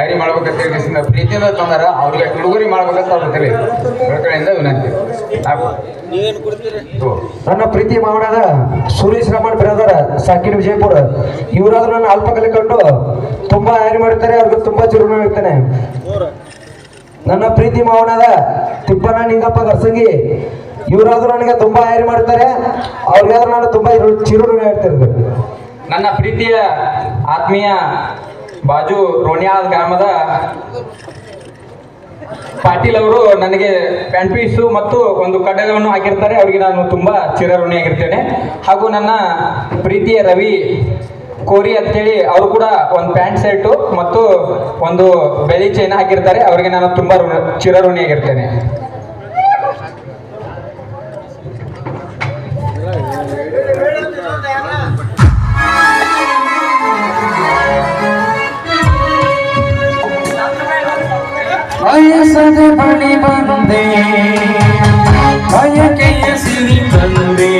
ಐರಿ ಮಾಡ್ಬೇಕಂತ ಹೇಳಿ ಪ್ರೀತಿಯಿಂದ ತಂದಾರ ಅವ್ರಿಗೆ ಹುಡುಗರಿ ಮಾಡ್ಬೇಕಂತ ಅವ್ರ ತಲೆ ಕಡೆಯಿಂದ ವಿನಂತಿ. ನನ್ನ ಪ್ರೀತಿ ಮಾವನಾದ ಸುರೇಶ್ ರಮಣ್ ಬ್ರದರ್ ಸಾಕಿನ ವಿಜಯಪುರ ಇವರಾದ್ರೂ ನನ್ನ ಅಲ್ಪಕಲೆ ಕಂಡು ತುಂಬಾ ಹ್ಯಾರಿ ಮಾಡ್ತಾರೆ, ಅವ್ರಿಗೆ ತುಂಬಾ ಚಿರುಣ ಇರ್ತಾನೆ. ನನ್ನ ಪ್ರೀತಿ ಮಾವನಾದ ತಿಪ್ಪಣ್ಣ ನಿಂಗಪ್ಪ ಗರ್ಸಂಗಿ ಇವರಾದ್ರೂ ನನಗೆ ತುಂಬಾ ಹ್ಯಾರಿ ಮಾಡ್ತಾರೆ, ಅವ್ರಿಗಾದ್ರೂ ನಾನು ತುಂಬಾ ಚಿರುಣ ಇರ್ತಿರ್ಬೇಕು. ನನ್ನ ಪ್ರೀತಿಯ ಆತ್ಮೀಯ ಬಾಜು ರೋಣಿಯಾಳ ಗ್ರಾಮದ ಪಾಟೀಲ್ ಅವರು ನನಗೆ ಪ್ಯಾಂಟ್ ಪೀಸು ಮತ್ತು ಒಂದು ಕಡ್ಡಗಳನ್ನು ಹಾಕಿರ್ತಾರೆ, ಅವರಿಗೆ ನಾನು ತುಂಬ ಚಿರಋಣಿಯಾಗಿರ್ತೇನೆ. ಹಾಗೂ ನನ್ನ ಪ್ರೀತಿಯ ರವಿ ಕೋರಿ ಅಂತೇಳಿ ಅವರು ಕೂಡ ಒಂದು ಪ್ಯಾಂಟ್ ಶರ್ಟು ಮತ್ತು ಒಂದು ಬೆಳಿ ಚೈನ್ ಹಾಕಿರ್ತಾರೆ, ಅವರಿಗೆ ನಾನು ತುಂಬ ಚಿರಋಣಿಯಾಗಿರ್ತೇನೆ. ವಯಸ್ಸದ ಬಳಿ ಬಂದೆ ಬಯಕೆಯ ಸಿರಿ ತಂದೆ